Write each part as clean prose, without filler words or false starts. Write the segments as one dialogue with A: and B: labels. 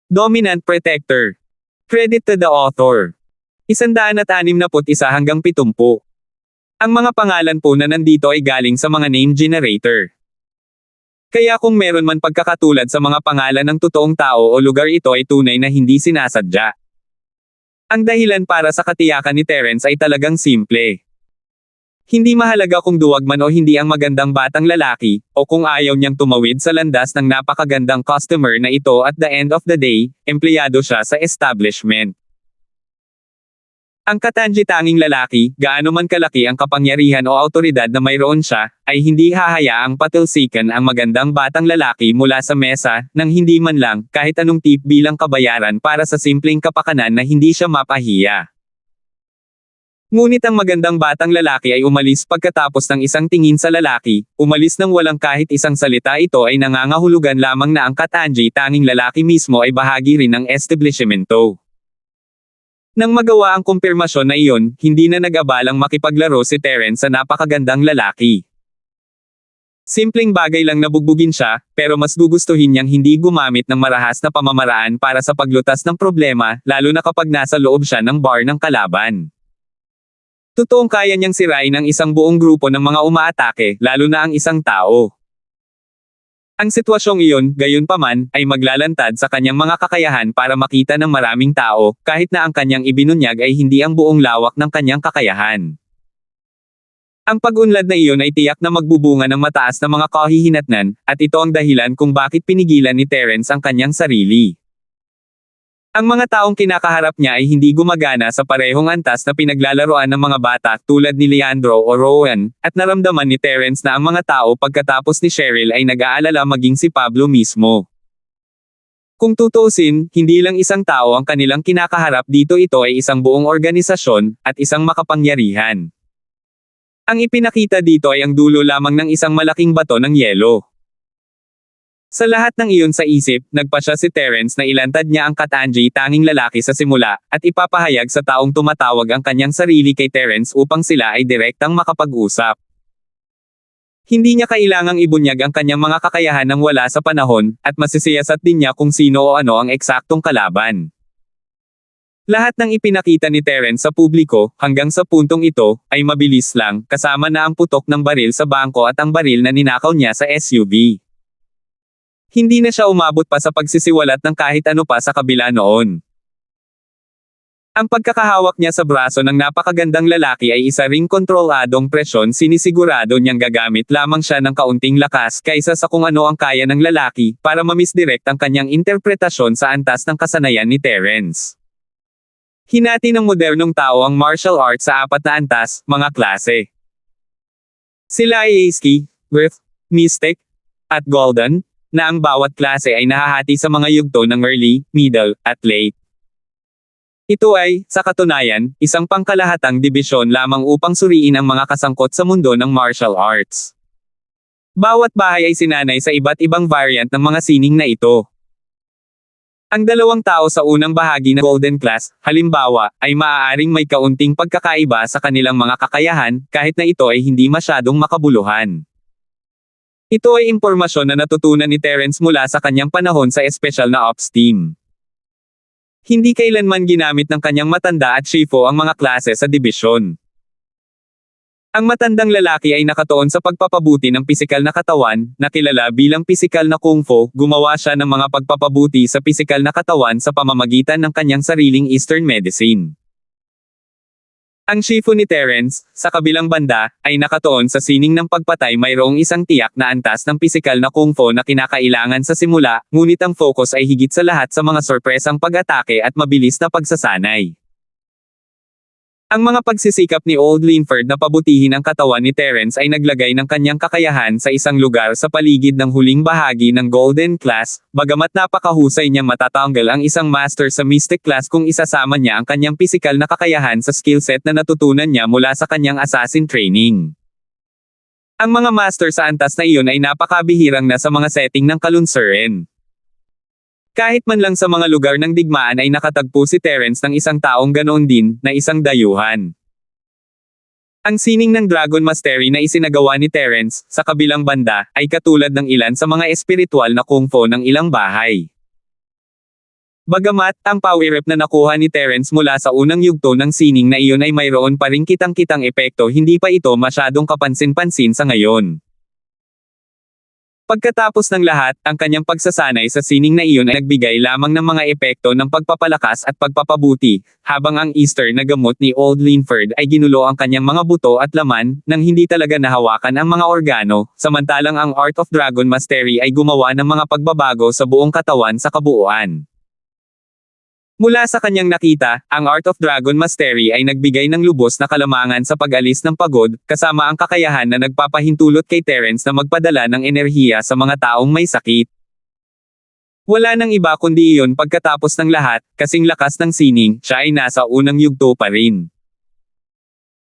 A: Dominant Protector. Credit to the author. 161 hanggang 70. Ang mga pangalan po na nandito ay galing sa mga name generator. Kaya kung meron man pagkakatulad sa mga pangalan ng totoong tao o lugar, ito ay tunay na hindi sinasadya. Ang dahilan para sa katiyakan ni Terence ay talagang simple. Hindi mahalaga kung duwag man o hindi ang magandang batang lalaki, o kung ayaw niyang tumawid sa landas ng napakagandang customer na ito, at the end of the day, empleyado siya sa establishment. Ang katangi-tanging lalaki, gaano man kalaki ang kapangyarihan o awtoridad na mayroon siya, ay hindi hahayaang patalsikan ang magandang batang lalaki mula sa mesa, nang hindi man lang, kahit anong tip bilang kabayaran para sa simpleng kapakanan na hindi siya mapahiya. Ngunit ang magandang batang lalaki ay umalis pagkatapos ng isang tingin sa lalaki, umalis nang walang kahit isang salita. Ito ay nangangahulugan lamang na ang katangi-tanging lalaki mismo ay bahagi rin ng establishmento. Nang magawa ang kumpirmasyon na iyon, hindi na nag-abalang makipaglaro si Terence sa napakagandang lalaki. Simpleng bagay lang na bugbugin siya, pero mas gugustuhin niyang hindi gumamit ng marahas na pamamaraan para sa paglutas ng problema, lalo na kapag nasa loob siya ng bar ng kalaban. Totoong kaya niyang sirain ang isang buong grupo ng mga umaatake, lalo na ang isang tao. Ang sitwasyong iyon, gayunpaman, ay maglalantad sa kanyang mga kakayahan para makita ng maraming tao, kahit na ang kanyang ibinunyag ay hindi ang buong lawak ng kanyang kakayahan. Ang pag-unlad na iyon ay tiyak na magbubunga ng mataas na mga kahihinatnan, at ito ang dahilan kung bakit pinigilan ni Terence ang kanyang sarili. Ang mga taong kinakaharap niya ay hindi gumagana sa parehong antas na pinaglalaroan ng mga bata tulad ni Leandro o Rowan, at naramdaman ni Terence na ang mga tao pagkatapos ni Cheryl ay nag-aalala, maging si Pablo mismo. Kung tutuusin, hindi lang isang tao ang kanilang kinakaharap dito, ito ay isang buong organisasyon, at isang makapangyarihan. Ang ipinakita dito ay ang dulo lamang ng isang malaking bato ng yelo. Sa lahat ng iyon sa isip, nagpasya si Terence na ilantad niya ang katangi-tanging lalaki sa simula, at ipapahayag sa taong tumatawag ang kanyang sarili kay Terence upang sila ay direktang makapag-usap. Hindi niya kailangang ibunyag ang kanyang mga kakayahan nang wala sa panahon, at masisiyasat din niya kung sino o ano ang eksaktong kalaban. Lahat ng ipinakita ni Terence sa publiko, hanggang sa puntong ito, ay mabilis lang, kasama na ang putok ng baril sa bangko at ang baril na ninakaw niya sa SUV. Hindi na siya umabot pa sa pagsisiwalat ng kahit ano pa sa kabila noon. Ang pagkakahawak niya sa braso ng napakagandang lalaki ay isa ring kontroladong presyon. Sinisigurado niyang gagamit lamang siya ng kaunting lakas kaysa sa kung ano ang kaya ng lalaki, para mamisdirect ang kanyang interpretasyon sa antas ng kasanayan ni Terence. Hinati ng modernong tao ang martial arts sa 4 na antas, mga klase. Sila ay Ace, Earth, Mystic, at Golden, na ang bawat klase ay nahahati sa mga yugto ng early, middle, at late. Ito ay, sa katunayan, isang pangkalahatang dibisyon lamang upang suriin ang mga kasangkot sa mundo ng martial arts. Bawat bahay ay sinanay sa iba't ibang variant ng mga sining na ito. Ang dalawang tao sa unang bahagi ng Golden Class, halimbawa, ay maaaring may kaunting pagkakaiba sa kanilang mga kakayahan, kahit na ito ay hindi masyadong makabuluhan. Ito ay impormasyon na natutunan ni Terence mula sa kanyang panahon sa espesyal na ops team. Hindi kailanman ginamit ng kanyang matanda at shifo ang mga klase sa dibisyon. Ang matandang lalaki ay nakatuon sa pagpapabuti ng pisikal na katawan, na kilala bilang pisikal na kung fu. Gumawa siya ng mga pagpapabuti sa pisikal na katawan sa pamamagitan ng kanyang sariling Eastern medicine. Ang shifo ni Terence, sa kabilang banda, ay nakatuon sa sining ng pagpatay. Mayroong isang tiyak na antas ng pisikal na kung fu na kinakailangan sa simula, ngunit ang focus ay higit sa lahat sa mga sorpresang pag-atake at mabilis na pagsasanay. Ang mga pagsisikap ni Old Linford na pabutihin ang katawan ni Terence ay naglagay ng kanyang kakayahan sa isang lugar sa paligid ng huling bahagi ng Golden Class, bagamat napakahusay niyang matatanggal ang isang master sa Mystic Class kung isasama niya ang kanyang pisikal na kakayahan sa skillset na natutunan niya mula sa kanyang assassin training. Ang mga master sa antas na iyon ay napakabihirang na sa mga setting ng kalunsuran. Kahit man lang sa mga lugar ng digmaan ay nakatagpo si Terence ng isang taong ganoon din, na isang dayuhan. Ang sining ng Dragon Mastery na isinagawa ni Terence, sa kabilang banda, ay katulad ng ilan sa mga espiritual na kung fu ng ilang bahay. Bagamat, ang power up na nakuha ni Terence mula sa unang yugto ng sining na iyon ay mayroon pa ring kitang-kitang epekto, hindi pa ito masyadong kapansin-pansin sa ngayon. Pagkatapos ng lahat, ang kanyang pagsasanay sa sining na iyon ay nagbigay lamang ng mga epekto ng pagpapalakas at pagpapabuti, habang ang Easter na gamot ni Old Linford ay ginulo ang kanyang mga buto at laman, nang hindi talaga nahawakan ang mga organo, samantalang ang Art of Dragon Mastery ay gumawa ng mga pagbabago sa buong katawan sa kabuuan. Mula sa kanyang nakita, ang Art of Dragon Mastery ay nagbigay ng lubos na kalamangan sa pag-alis ng pagod, kasama ang kakayahan na nagpapahintulot kay Terence na magpadala ng enerhiya sa mga taong may sakit. Wala nang iba kundi iyon. Pagkatapos ng lahat, kasing lakas ng sining, siya ay nasa unang yugto pa rin.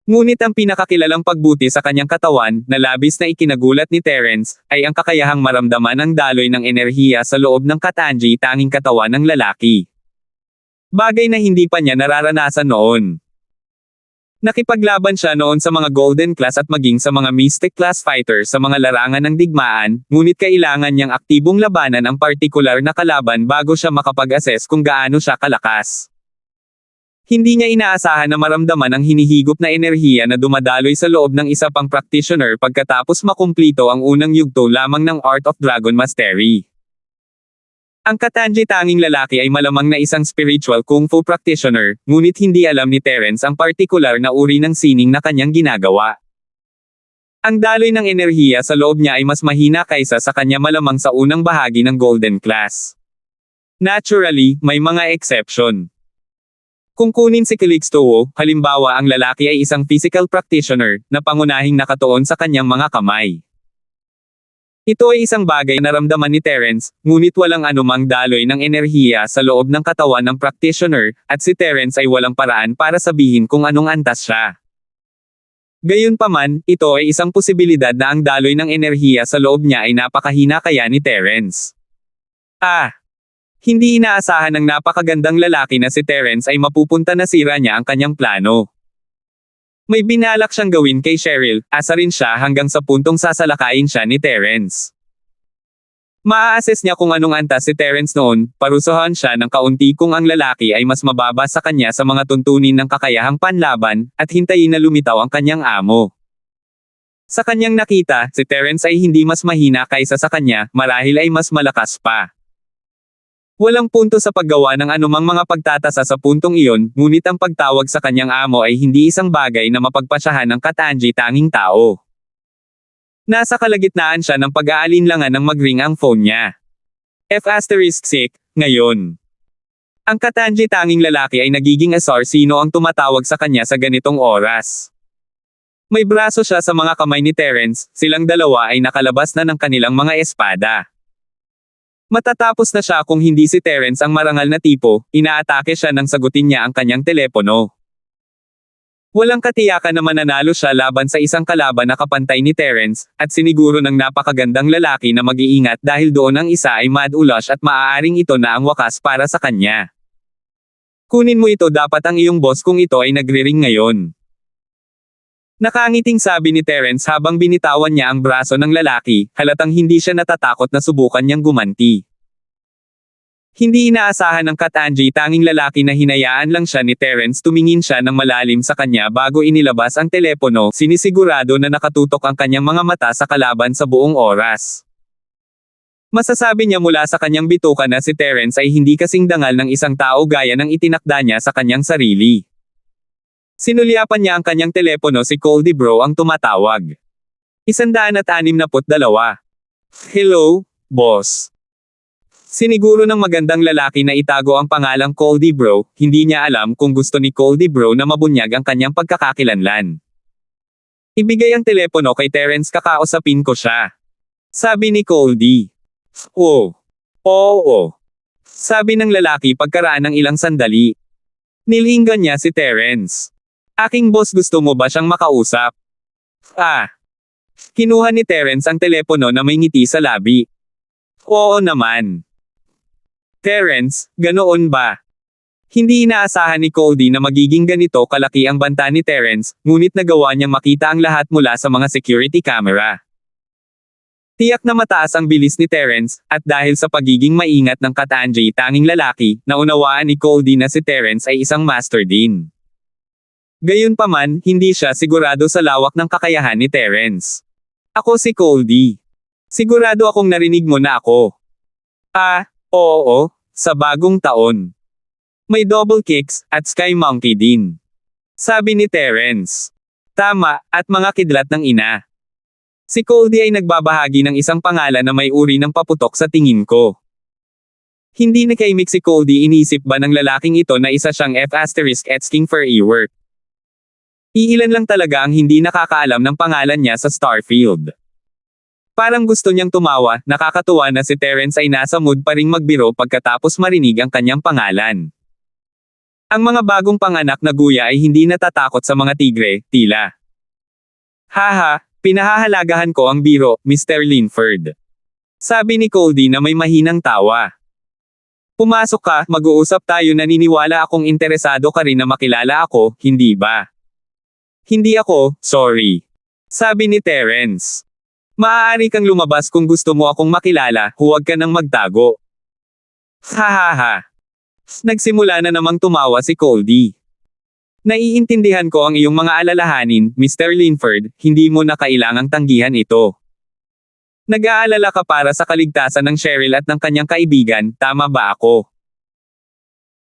A: Ngunit ang pinakakilalang pagbuti sa kanyang katawan, na labis na ikinagulat ni Terence, ay ang kakayahang maramdaman ang daloy ng enerhiya sa loob ng Katanji tanging katawan ng lalaki. Bagay na hindi pa niya nararanasan noon. Nakipaglaban siya noon sa mga Golden Class at maging sa mga Mystic Class Fighters sa mga larangan ng digmaan, ngunit kailangan niyang aktibong labanan ang partikular na kalaban bago siya makapag-assess kung gaano siya kalakas. Hindi niya inaasahan na maramdaman ang hinihigop na enerhiya na dumadaloy sa loob ng isa pang practitioner pagkatapos makumplito ang unang yugto lamang ng Art of Dragon Mastery. Ang Katanji tanging lalaki ay malamang na isang spiritual kung fu practitioner, ngunit hindi alam ni Terence ang partikular na uri ng sining na kanyang ginagawa. Ang daloy ng enerhiya sa loob niya ay mas mahina kaysa sa kanya malamang sa unang bahagi ng Golden Class. Naturally, may mga exception. Kung kunin si Calixto, halimbawa ang lalaki ay isang physical practitioner, na pangunahing nakatuon sa kanyang mga kamay. Ito ay isang bagay na naramdaman ni Terence, ngunit walang anumang daloy ng enerhiya sa loob ng katawan ng practitioner, at si Terence ay walang paraan para sabihin kung anong antas siya. Gayunpaman, ito ay isang posibilidad na ang daloy ng enerhiya sa loob niya ay napakahina kaya ni Terence. Hindi inaasahan ng napakagandang lalaki na si Terence ay mapupunta na sira niya ang kanyang plano. May binalak siyang gawin kay Cheryl, asa rin siya hanggang sa puntong sasalakayin siya ni Terence. Maa-assess niya kung anong antas si Terence noon, parusahan siya ng kaunti kung ang lalaki ay mas mababa sa kanya sa mga tuntunin ng kakayahang panlaban, at hintayin na lumitaw ang kanyang amo. Sa kanyang nakita, si Terence ay hindi mas mahina kaysa sa kanya, marahil ay mas malakas pa. Walang punto sa paggawa ng anumang mga pagtatasa sa puntong iyon, ngunit ang pagtawag sa kanyang amo ay hindi isang bagay na mapagpasyahan ng Katanji tanging tao. Nasa kalagitnaan siya ng pag-aalinlangan ng mag-ring ang phone niya. F*6, ngayon. Ang Katanji tanging lalaki ay nagiging asar sino ang tumatawag sa kanya sa ganitong oras. May braso siya sa mga kamay ni Terence, silang dalawa ay nakalabas na ng kanilang mga espada. Matatapos na siya kung hindi si Terence ang marangal na tipo, inaatake siya nang sagutin niya ang kanyang telepono. Walang katiyakan na mananalo siya laban sa isang kalaban na kapantay ni Terence, at siniguro ng napakagandang lalaki na mag-iingat dahil doon ang isa ay mad ulash at maaaring ito na ang wakas para sa kanya. Kunin mo ito, dapat ang iyong boss kung ito ay nagre-ring ngayon. Nakangiting sabi ni Terence habang binitawan niya ang braso ng lalaki, halatang hindi siya natatakot na subukan niyang gumanti. Hindi inaasahan ng Katanji tanging lalaki na hinayaan lang siya ni Terence tumingin siya ng malalim sa kanya bago inilabas ang telepono, sinisigurado na nakatutok ang kanyang mga mata sa kalaban sa buong oras. Masasabi niya mula sa kanyang bituka na si Terence ay hindi kasing dangal ng isang tao gaya ng itinakda niya sa kanyang sarili. Sinulyapan niya ang kanyang telepono, si Coldy Bro ang tumatawag. 162. Hello, boss. Siniguro ng magandang lalaki na itago ang pangalang Coldy Bro, hindi niya alam kung gusto ni Coldy Bro na mabunyag ang kanyang pagkakakilanlan. Ibigay ang telepono kay Terence, kakausapin ko siya. Sabi ni Coldy. Oo. Sabi ng lalaki pagkaraan ng ilang sandali. Nilinggan niya si Terence. Aking boss, gusto mo ba siyang makausap? Kinuha ni Terence ang telepono na may ngiti sa labi. Oo naman. Terence, ganoon ba? Hindi inaasahan ni Coldy na magiging ganito kalaki ang banta ni Terence, ngunit nagawa niyang makita ang lahat mula sa mga security camera. Tiyak na mataas ang bilis ni Terence, at dahil sa pagiging maingat ng Katanji tanging lalaki, naunawaan ni Goldie na si Terence ay isang master din. Gayunpaman, hindi siya sigurado sa lawak ng kakayahan ni Terence. Ako si Goldie. Sigurado akong narinig mo na ako. Oo, sa bagong taon. May double kicks, at Sky Monkey din. Sabi ni Terence. Tama, at mga kidlat ng ina. Si Goldie ay nagbabahagi ng isang pangalan na may uri ng paputok sa tingin ko. Hindi nakaimik si Goldie, inisip ba ng lalaking ito na isa siyang F***king for e-work. Iilan lang talaga ang hindi nakakaalam ng pangalan niya sa Starfield. Parang gusto niyang tumawa, nakakatuwa na si Terence ay nasa mood pa ring magbiro pagkatapos marinig ang kanyang pangalan. Ang mga bagong panganak na guya ay hindi natatakot sa mga tigre, tila. Haha, pinahahalagahan ko ang biro, Mr. Linford. Sabi ni Goldie na may mahinang tawa. Pumasok ka, mag-uusap tayo, naniniwala akong interesado ka rin na makilala ako, hindi ba? Hindi ako, sorry. Sabi ni Terence. Maaari kang lumabas kung gusto mo akong makilala, huwag ka nang magtago. Hahaha. Nagsimula na namang tumawa si Goldie. Naiintindihan ko ang iyong mga alalahanin, Mr. Linford, hindi mo na kailangang tanggihan ito. Nag-aalala ka para sa kaligtasan ng Cheryl at ng kanyang kaibigan, tama ba ako?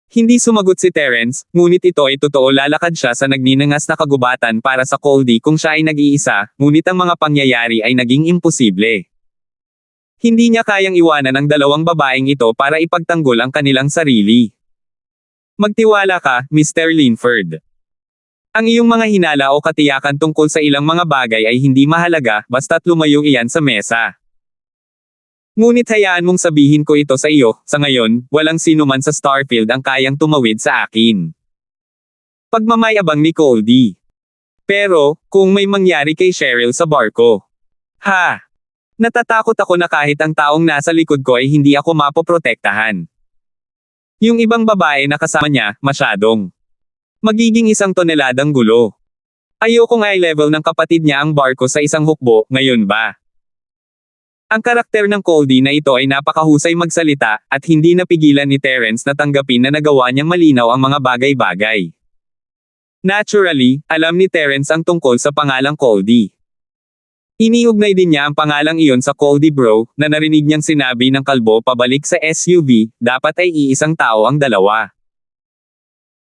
A: Hindi sumagot si Terence, ngunit ito ay totoo, lalakad siya sa nagninangas na kagubatan para sa Goldie kung siya ay nag-iisa, ngunit ang mga pangyayari ay naging imposible. Hindi niya kayang iwanan ang dalawang babaeng ito para ipagtanggol ang kanilang sarili. Magtiwala ka, Mr. Linford. Ang iyong mga hinala o katiyakan tungkol sa ilang mga bagay ay hindi mahalaga, basta't lumayo iyan sa mesa. Ngunit hayaan mong sabihin ko ito sa iyo, sa ngayon, walang sino man sa Starfield ang kayang tumawid sa akin. Pagmamayabang ni Goldie. Pero, kung may mangyari kay Cheryl sa barko. Natatakot ako na kahit ang taong nasa likod ko ay hindi ako mapoprotektahan. Yung ibang babae na kasama niya, masyadong. Magiging 1 toneladang gulo. Ayokong i-level ng kapatid niya ang barko sa isang hukbo, ngayon ba? Ang karakter ng Goldie na ito ay napakahusay magsalita, at hindi napigilan ni Terence na tanggapin na nagawa niyang malinaw ang mga bagay-bagay. Naturally, alam ni Terence ang tungkol sa pangalang Goldie. Iniugnay din niya ang pangalang iyon sa Goldie Bro, na narinig niyang sinabi ng kalbo pabalik sa SUV, dapat ay iisang tao ang dalawa.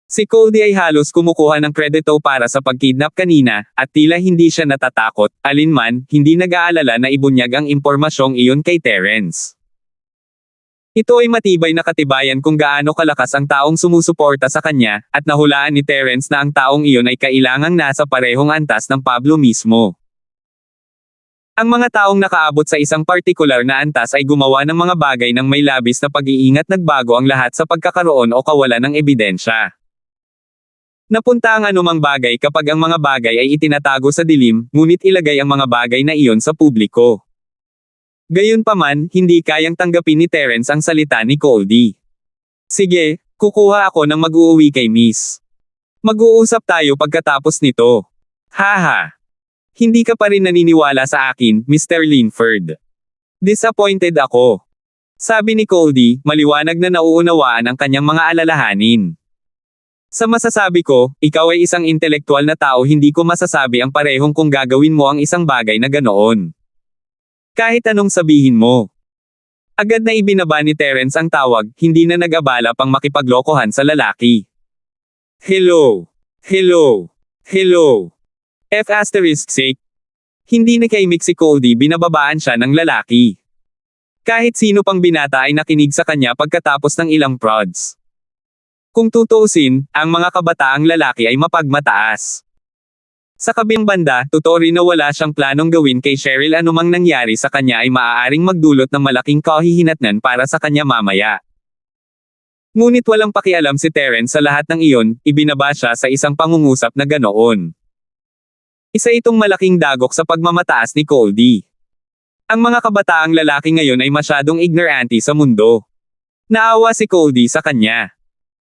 A: Si Goldie ay halos kumukuha ng kredito para sa pagkidnap kanina, at tila hindi siya natatakot, alinman, hindi nag-aalala na ibunyag ang impormasyong iyon kay Terence. Ito ay matibay na katibayan kung gaano kalakas ang taong sumusuporta sa kanya, at nahulaan ni Terence na ang taong iyon ay kailangang nasa parehong antas ng Pablo mismo. Ang mga taong nakaabot sa isang partikular na antas ay gumawa ng mga bagay ng may labis na pag-iingat, nagbago ang lahat sa pagkakaroon o kawalan ng ebidensya. Napunta ang anumang bagay kapag ang mga bagay ay itinatago sa dilim, ngunit ilagay ang mga bagay na iyon sa publiko. Gayunpaman, hindi kayang tanggapin ni Terence ang salita ni Goldie. Sige, kukuha ako ng mag-uuwi kay Miss. Mag-uusap tayo pagkatapos nito. Haha. Hindi ka pa rin naniniwala sa akin, Mr. Linford. Disappointed ako. Sabi ni Goldie, maliwanag na nauunawaan ang kanyang mga alalahanin. Sa masasabi ko, ikaw ay isang intelektual na tao, hindi ko masasabi ang parehong kung gagawin mo ang isang bagay na ganoon. Kahit anong sabihin mo. Agad na ibinaba ni Terence ang tawag, hindi na nag-abala pang makipaglokohan sa lalaki. Hello. F***sake. Hindi nakaimik si Goldie, binababaan siya ng lalaki. Kahit sino pang binata ay nakinig sa kanya pagkatapos ng ilang prods. Kung tutuusin, ang mga kabataang lalaki ay mapagmataas. Sa kabilang banda, totoo rin na wala siyang planong gawin kay Cheryl, anumang nangyari sa kanya ay maaaring magdulot ng malaking kahihinatnan para sa kanya mamaya. Ngunit walang pakialam si Terence sa lahat ng iyon, ibinaba siya sa isang pangungusap na ganoon. Isa itong malaking dagok sa pagmamataas ni Goldie. Ang mga kabataang lalaki ngayon ay masyadong ignorante sa mundo. Naawa si Goldie sa kanya.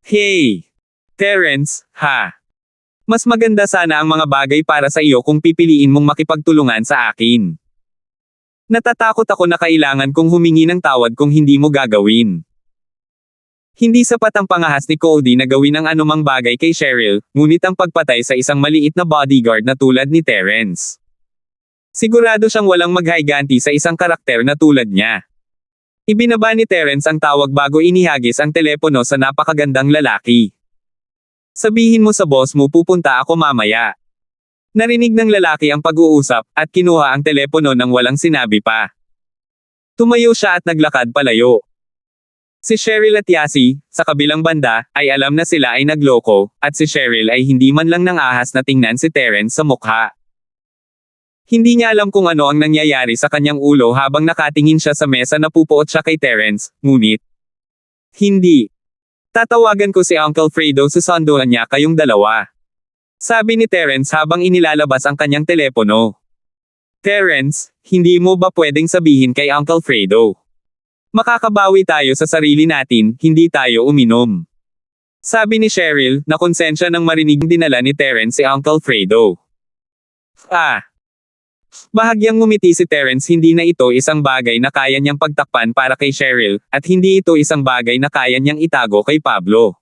A: Hey! Terence, mas maganda sana ang mga bagay para sa iyo kung pipiliin mong makipagtulungan sa akin. Natatakot ako na kailangan kong humingi ng tawad kung hindi mo gagawin. Hindi sapat ang pangahas ni Cody na gawin ang anumang bagay kay Cheryl, ngunit ang pagpatay sa isang maliit na bodyguard na tulad ni Terrence. Sigurado siyang walang maghiganti sa isang karakter na tulad niya. Ibinaba ni Terrence ang tawag bago inihagis ang telepono sa napakagandang lalaki. Sabihin mo sa boss mo pupunta ako mamaya. Narinig ng lalaki ang pag-uusap, at kinuha ang telepono nang walang sinabi pa. Tumayo siya at naglakad palayo. Si Cheryl at Yasi, sa kabilang banda, ay alam na sila ay nagloko, at si Cheryl ay hindi man lang nang ahas na tingnan si Terrence sa mukha. Hindi niya alam kung ano ang nangyayari sa kanyang ulo habang nakatingin siya sa mesa na pupuot siya kay Terrence, ngunit hindi. Tatawagan ko si Uncle Fredo, susunduan niya kayong dalawa. Sabi ni Terrence habang inilalabas ang kanyang telepono. Terrence, hindi mo ba pwedeng sabihin kay Uncle Fredo? Makakabawi tayo sa sarili natin, hindi tayo uminom. Sabi ni Cheryl, na konsensya nang marinig dinala ni Terrence si Uncle Fredo. Bahagyang ngumiti si Terrence, hindi na ito isang bagay na kaya niyang pagtakpan para kay Cheryl, at hindi ito isang bagay na kaya niyang itago kay Pablo.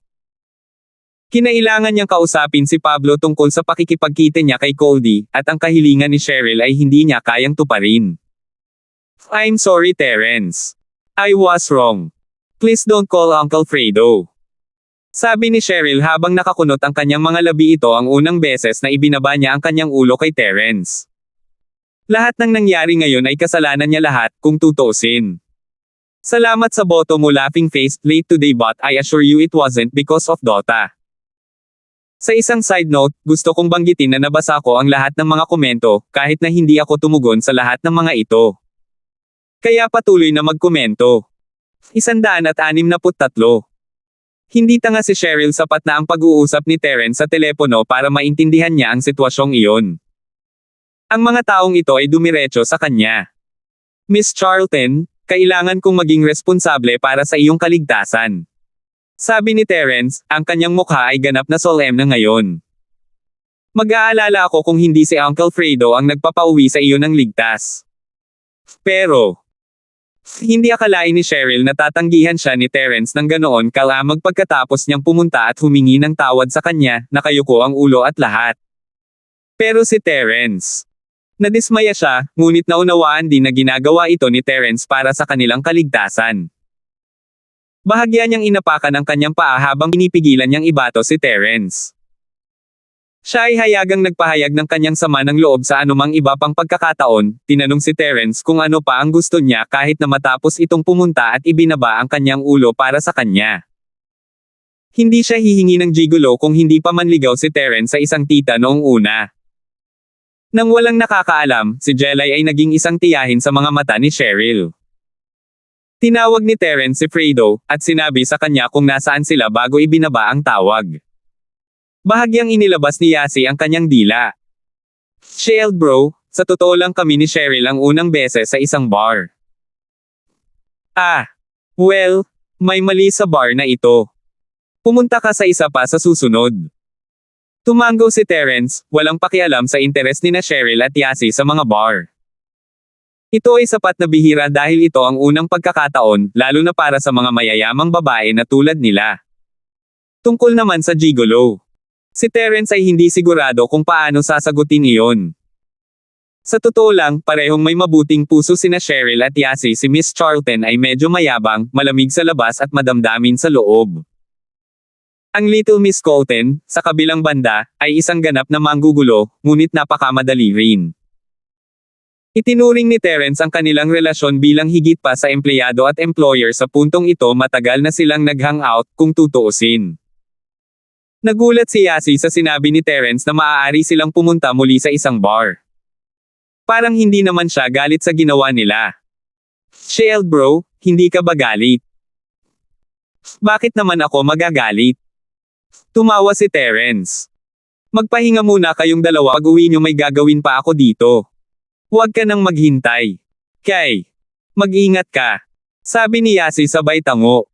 A: Kinailangan niyang kausapin si Pablo tungkol sa pakikipagkita niya kay Cody, at ang kahilingan ni Cheryl ay hindi niya kayang tuparin. I'm sorry Terrence. I was wrong. Please don't call Uncle Fredo. Sabi ni Cheryl habang nakakunot ang kanyang mga labi, ito ang unang beses na ibinaba niya ang kanyang ulo kay Terrence. Lahat ng nangyari ngayon ay kasalanan niya lahat, kung tutuusin. Salamat sa boto mo laughing face, late today but I assure you it wasn't because of Dota. Sa isang side note, gusto kong banggitin na nabasa ko ang lahat ng mga komento, kahit na hindi ako tumugon sa lahat ng mga ito. Kaya patuloy na magkomento. 163. Hindi tanga si Cheryl, sapat na ang pag-uusap ni Terrence sa telepono para maintindihan niya ang sitwasyong iyon. Ang mga taong ito ay dumiretso sa kanya. Miss Charlton, kailangan kong maging responsable para sa iyong kaligtasan. Sabi ni Terrence, ang kanyang mukha ay ganap na solemn na ngayon. Mag-aalala ako kung hindi si Uncle Fredo ang nagpapauwi sa iyo ng ligtas. Pero hindi akalain ni Cheryl na tatanggihan siya ni Terrence ng ganoon kalamang pagkatapos niyang pumunta at humingi ng tawad sa kanya, nakayuko ang ulo at lahat. Pero si Terrence. Nadismaya siya, ngunit naunawaan din na ginagawa ito ni Terrence para sa kanilang kaligtasan. Bahagya niyang inapakan ang kanyang paa habang pinipigilan niyang ibato si Terrence. Siya ay hayagang nagpahayag ng kanyang sama ng loob sa anumang iba pang pagkakataon. Tinanong si Terrence kung ano pa ang gusto niya kahit na matapos itong pumunta at ibinaba ang kanyang ulo para sa kanya. Hindi siya hihingi ng gigolo kung hindi pa manligaw si Terrence sa isang tita noong una. Nang walang nakakaalam, si Jelay ay naging isang tiyahin sa mga mata ni Cheryl. Tinawag ni Terrence si Fredo, at sinabi sa kanya kung nasaan sila bago ibinaba ang tawag. Bahagyang inilabas ni Yasi ang kanyang dila. Shield bro, sa totoo lang kami ni Cheryl ang unang beses sa isang bar. Well, may mali sa bar na ito. Pumunta ka sa isa pa sa susunod. Tumango si Terrence, walang pakialam sa interes ni na Cheryl at Yasi sa mga bar. Ito ay sapat na bihira dahil ito ang unang pagkakataon, lalo na para sa mga mayayamang babae na tulad nila. Tungkol naman sa gigolo. Si Terrence ay hindi sigurado kung paano sasagutin iyon. Sa totoo lang, parehong may mabuting puso sina Cheryl at Yasi. Si Miss Charlton ay medyo mayabang, malamig sa labas at madamdamin sa loob. Ang Little Miss Colton, sa kabilang banda, ay isang ganap na manggugulo, ngunit napakamadali rin. Itinuring ni Terrence ang kanilang relasyon bilang higit pa sa empleyado at employer. Sa puntong ito matagal na silang nag-hangout, kung tutuusin. Nagulat si Yasi sa sinabi ni Terrence na maaari silang pumunta muli sa isang bar. Parang hindi naman siya galit sa ginawa nila. Shield bro, hindi ka ba galit? Bakit naman ako magagalit? Tumawa si Terrence. Magpahinga muna kayong dalawa, pag-uwi nyo may gagawin pa ako dito. Huwag ka nang maghintay. Kay, mag-ingat ka. Sabi ni Yasi sabay tango.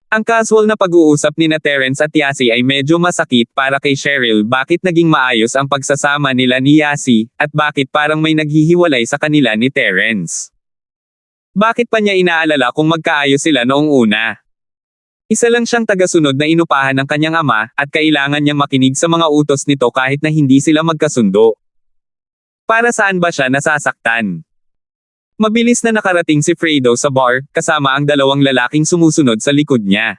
A: Ang casual na pag-uusap ni na Terence at Yasi ay medyo masakit para kay Cheryl. Bakit naging maayos ang pagsasama nila ni Yasi, at bakit parang may naghihiwalay sa kanila ni Terence? Bakit pa niya inaalala kung magkaayos sila noong una? Isa lang siyang tagasunod na inupahan ng kanyang ama, at kailangan niyang makinig sa mga utos nito kahit na hindi sila magkasundo. Para saan ba siya nasasaktan? Mabilis na nakarating si Fredo sa bar, kasama ang dalawang lalaking sumusunod sa likod niya.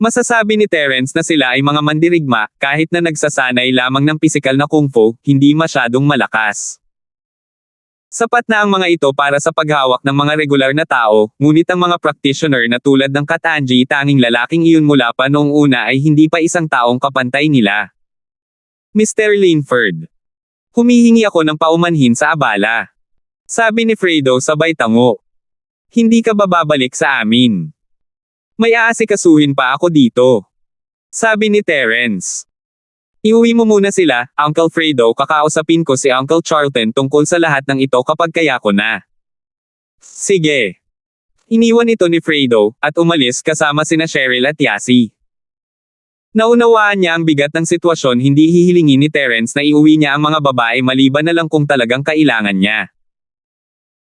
A: Masasabi ni Terence na sila ay mga mandirigma, kahit na nagsasanay lamang ng pisikal na kung fu, hindi masyadong malakas. Sapat na ang mga ito para sa paghawak ng mga regular na tao, ngunit ang mga practitioner na tulad ng Katanji tanging lalaking iyon mula pa noong una ay hindi pa isang taong kapantay nila. Mr. Linford. Humihingi ako ng paumanhin sa abala. Sabi ni Fredo sabay tango. Hindi ka ba babalik sa amin? May aasikasuhin pa ako dito. Sabi ni Terence. Iuwi mo muna sila, Uncle Fredo. Kakausapin ko si Uncle Charlton tungkol sa lahat ng ito kapag kaya ko na. Sige. Iniwan ito ni Fredo, at umalis kasama sina Cheryl at Yasi. Naunawaan niya ang bigat ng sitwasyon. Hindi hihilingin ni Terence na iuwi niya ang mga babae maliban na lang kung talagang kailangan niya.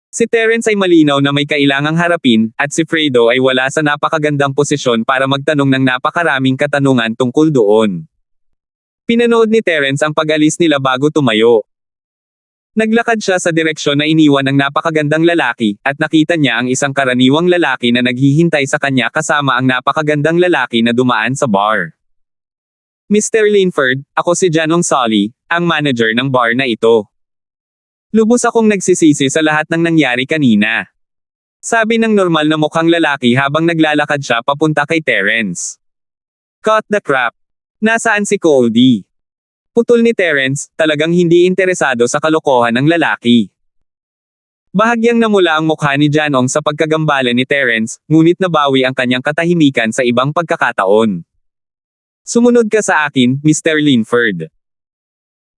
A: Si Terence ay malinaw na may kailangang harapin, at si Fredo ay wala sa napakagandang posisyon para magtanong ng napakaraming katanungan tungkol doon. Pinanood ni Terence ang pag-alis nila bago tumayo. Naglakad siya sa direksyon na iniwan ng napakagandang lalaki, at nakita niya ang isang karaniwang lalaki na naghihintay sa kanya kasama ang napakagandang lalaki na dumaan sa bar. Mr. Linford, ako si Janong Solly, ang manager ng bar na ito. Lubos akong nagsisisi sa lahat ng nangyari kanina. Sabi ng normal na mukhang lalaki habang naglalakad siya papunta kay Terence. Cut the crap. Nasaan si Goldie? Putol ni Terence, talagang hindi interesado sa kalokohan ng lalaki. Bahagyang namula ang mukha ni Janong sa pagkagambala ni Terence, ngunit nabawi ang kanyang katahimikan sa ibang pagkakataon. Sumunod ka sa akin, Mr. Linford.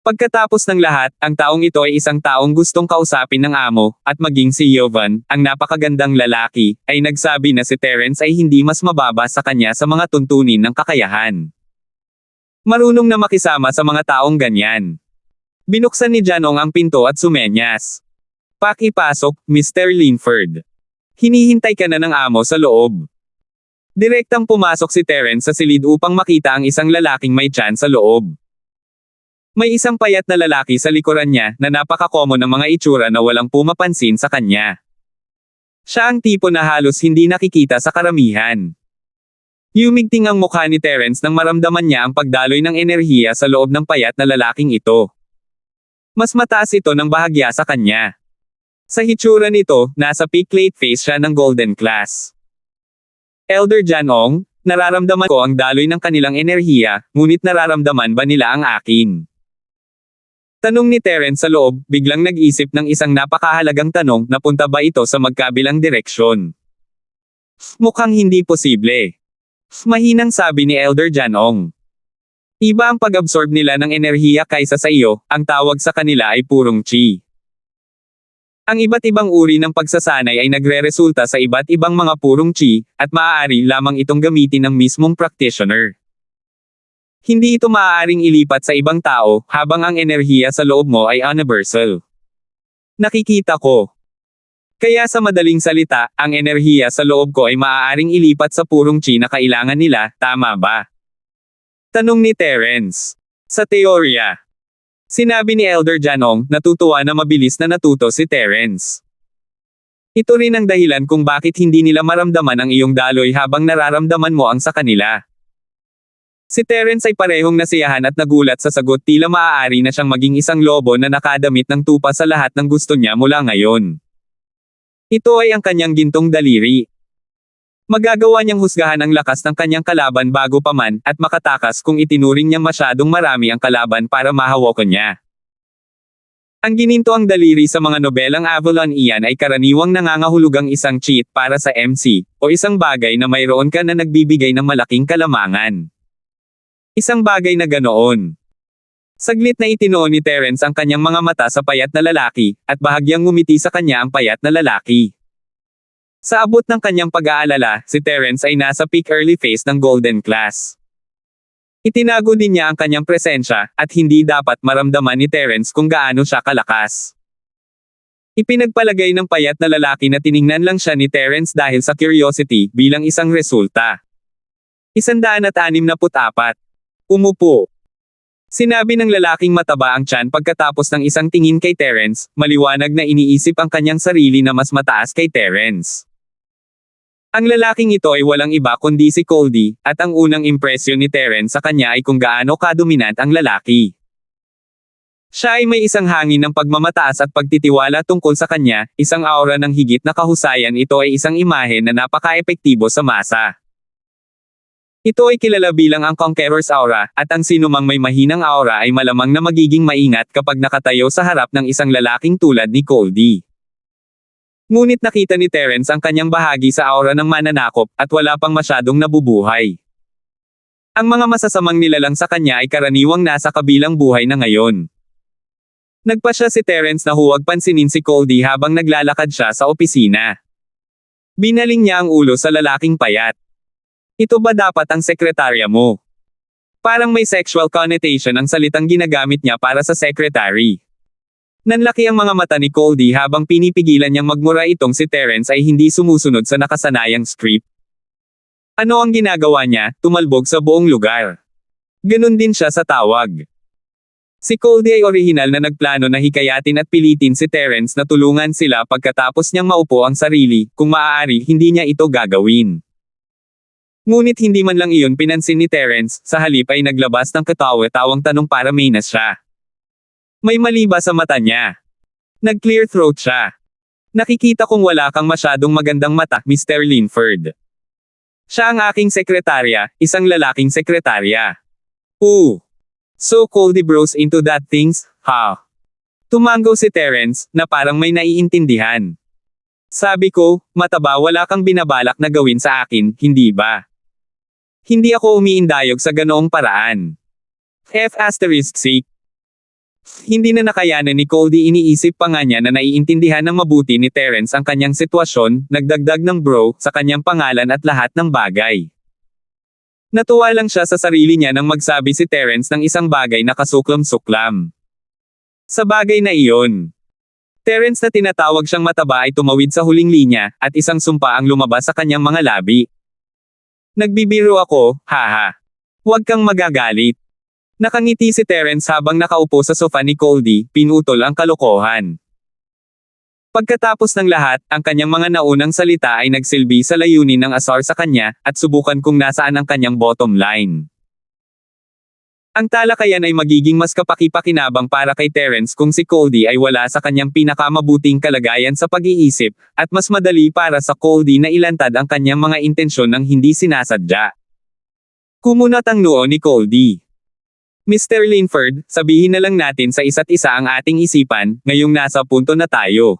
A: Pagkatapos ng lahat, ang taong ito ay isang taong gustong kausapin ng amo, at maging si Yovan, ang napakagandang lalaki, ay nagsabi na si Terence ay hindi mas mababa sa kanya sa mga tuntunin ng kakayahan. Marunong na makisama sa mga taong ganyan. Binuksan ni Janong ang pinto at sumenyas. Pakipasok, Mr. Linford. Hinihintay ka na ng amo sa loob. Direktang pumasok si Terence sa silid upang makita ang isang lalaking may tiyan sa loob. May isang payat na lalaki sa likuran niya na napaka-common ng mga itsura na walang pumapansin sa kanya. Siya ang tipo na halos hindi nakikita sa karamihan. Yumigting ang mukha ni Terence nang maramdaman niya ang pagdaloy ng enerhiya sa loob ng payat na lalaking ito. Mas mataas ito ng bahagya sa kanya. Sa hitsura nito, nasa peak late phase siya ng golden class. Elder Janong, nararamdaman ko ang daloy ng kanilang enerhiya, ngunit nararamdaman ba nila ang akin? Tanong ni Terence sa loob, biglang nag-isip ng isang napakahalagang tanong, napunta ba ito sa magkabilang direksyon? Mukhang hindi posible. Mahinang sabi ni Elder Janong. Iba ang pag-absorb nila ng enerhiya kaysa sa iyo, ang tawag sa kanila ay purong chi. Ang iba't ibang uri ng pagsasanay ay nagre-resulta sa iba't ibang mga purong chi, at maaari lamang itong gamitin ng mismong practitioner. Hindi ito maaaring ilipat sa ibang tao, habang ang enerhiya sa loob mo ay universal. Nakikita ko. Kaya sa madaling salita, ang enerhiya sa loob ko ay maaaring ilipat sa purong chi na kailangan nila, tama ba? Tanong ni Terence. Sa teorya. Sinabi ni Elder Janong, natutuwa na mabilis na natuto si Terence. Ito rin ang dahilan kung bakit hindi nila maramdaman ang iyong daloy habang nararamdaman mo ang sa kanila. Si Terence ay parehong nasiyahan at nagulat sa sagot, tila maaari na siyang maging isang lobo na nakadamit ng tupa sa lahat ng gusto niya mula ngayon. Ito ay ang kanyang gintong daliri. Magagawa niyang husgahan ang lakas ng kanyang kalaban bago pa man, at makatakas kung itinuring niyang masyadong marami ang kalaban para mahawakan niya. Ang ginintoang daliri sa mga nobelang Avalon iyan ay karaniwang nangangahulugang isang cheat para sa MC, o isang bagay na mayroon ka na nagbibigay ng malaking kalamangan. Isang bagay na ganoon. Saglit na itinuon ni Terence ang kanyang mga mata sa payat na lalaki, at bahagyang ngumiti sa kanya ang payat na lalaki. Sa abot ng kanyang pag-aalala, si Terence ay nasa peak early phase ng Golden Class. Itinago din niya ang kanyang presensya, at hindi dapat maramdaman ni Terence kung gaano siya kalakas. Ipinagpalagay ng payat na lalaki na tiningnan lang siya ni Terence dahil sa curiosity bilang isang resulta. 164. Umupo. Sinabi ng lalaking mataba ang tiyan pagkatapos ng isang tingin kay Terence, maliwanag na iniisip ang kanyang sarili na mas mataas kay Terence. Ang lalaking ito ay walang iba kundi si Coldy, at ang unang impresyon ni Terence sa kanya ay kung gaano kadominant ang lalaki. Siya ay may isang hangin ng pagmamataas at pagtitiwala tungkol sa kanya, isang aura ng higit na kahusayan. Ito ay isang imahe na napaka-epektibo sa masa. Ito ay kilala bilang ang Conqueror's Aura, at ang sinumang may mahinang aura ay malamang na magiging maingat kapag nakatayo sa harap ng isang lalaking tulad ni Coldy. Ngunit nakita ni Terence ang kanyang bahagi sa aura ng mananakop, at wala pang masyadong nabubuhay. Ang mga masasamang nilalang sa kanya ay karaniwang nasa kabilang buhay na ngayon. Nagpasya si Terence na huwag pansinin si Coldy habang naglalakad siya sa opisina. Binaling niya ang ulo sa lalaking payat. Ito ba dapat ang sekretarya mo? Parang may sexual connotation ang salitang ginagamit niya para sa secretary. Nanlaki ang mga mata ni Coldy habang pinipigilan niyang magmura. Itong si Terence ay hindi sumusunod sa nakasanayang script. Ano ang ginagawa niya? Tumalbog sa buong lugar. Ganun din siya sa tawag. Si Coldy ay orihinal na nagplano na hikayatin at pilitin si Terence na tulungan sila pagkatapos niyang maupo ang sarili. Kung maaari, hindi niya ito gagawin. Ngunit hindi man lang iyon pinansin ni Terence, sa halip ay naglabas ng katawa-tawang tanong para mainas siya. May mali ba sa mata niya? Nag-clear throat siya. Nakikita kong wala kang masyadong magandang mata, Mr. Linford. Siya ang aking sekretarya, isang lalaking sekretarya. So Coldy bros into that things, ha? Tumango si Terence, na parang may naiintindihan. Sabi ko, mataba, wala kang binabalak na gawin sa akin, hindi ba? Hindi ako umiindayog sa ganoong paraan. F***. Hindi na nakayanan ni Coldy. Iniisip pa nga niya na naiintindihan ng mabuti ni Terence ang kanyang sitwasyon, nagdagdag ng bro sa kanyang pangalan at lahat ng bagay. Natuwa lang siya sa sarili niya nang magsabi si Terence ng isang bagay na kasuklam-suklam. Sa bagay na iyon, Terence na tinatawag siyang mataba ay tumawid sa huling linya, at isang sumpa ang lumabas sa kanyang mga labi. Nagbibiro ako, haha. Huwag kang magagalit. Nakangiti si Terence habang nakaupo sa sofa ni Coldy, pinutol ang kalokohan. Pagkatapos ng lahat, ang kanyang mga naunang salita ay nagsilbi sa layunin ng asar sa kanya, at subukan kung nasaan ang kanyang bottom line. Ang talakayan ay magiging mas kapaki-pakinabang para kay Terence kung si Coldy ay wala sa kanyang pinakamabuting kalagayan sa pag-iisip, at mas madali para sa Coldy na ilantad ang kanyang mga intensyon ng hindi sinasadya. Kumunat ang noo ni Coldy. Mr. Linford, sabihin na lang natin sa isa't isa ang ating isipan, ngayong nasa punto na tayo.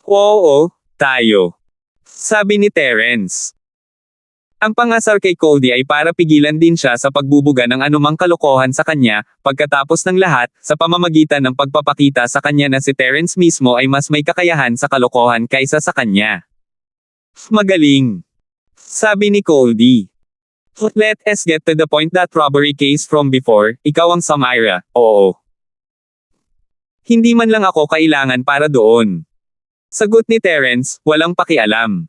A: Oo, tayo. Sabi ni Terence. Ang pangasar kay Coldy ay para pigilan din siya sa pagbubuga ng anumang kalokohan sa kanya, pagkatapos ng lahat, sa pamamagitan ng pagpapakita sa kanya na si Terence mismo ay mas may kakayahan sa kalokohan kaysa sa kanya. Magaling. Sabi ni Coldy. Let us get to the point. That robbery case from before, ikaw ang Samira, oo. Hindi man lang ako kailangan para doon. Sagot ni Terence, walang pakialam.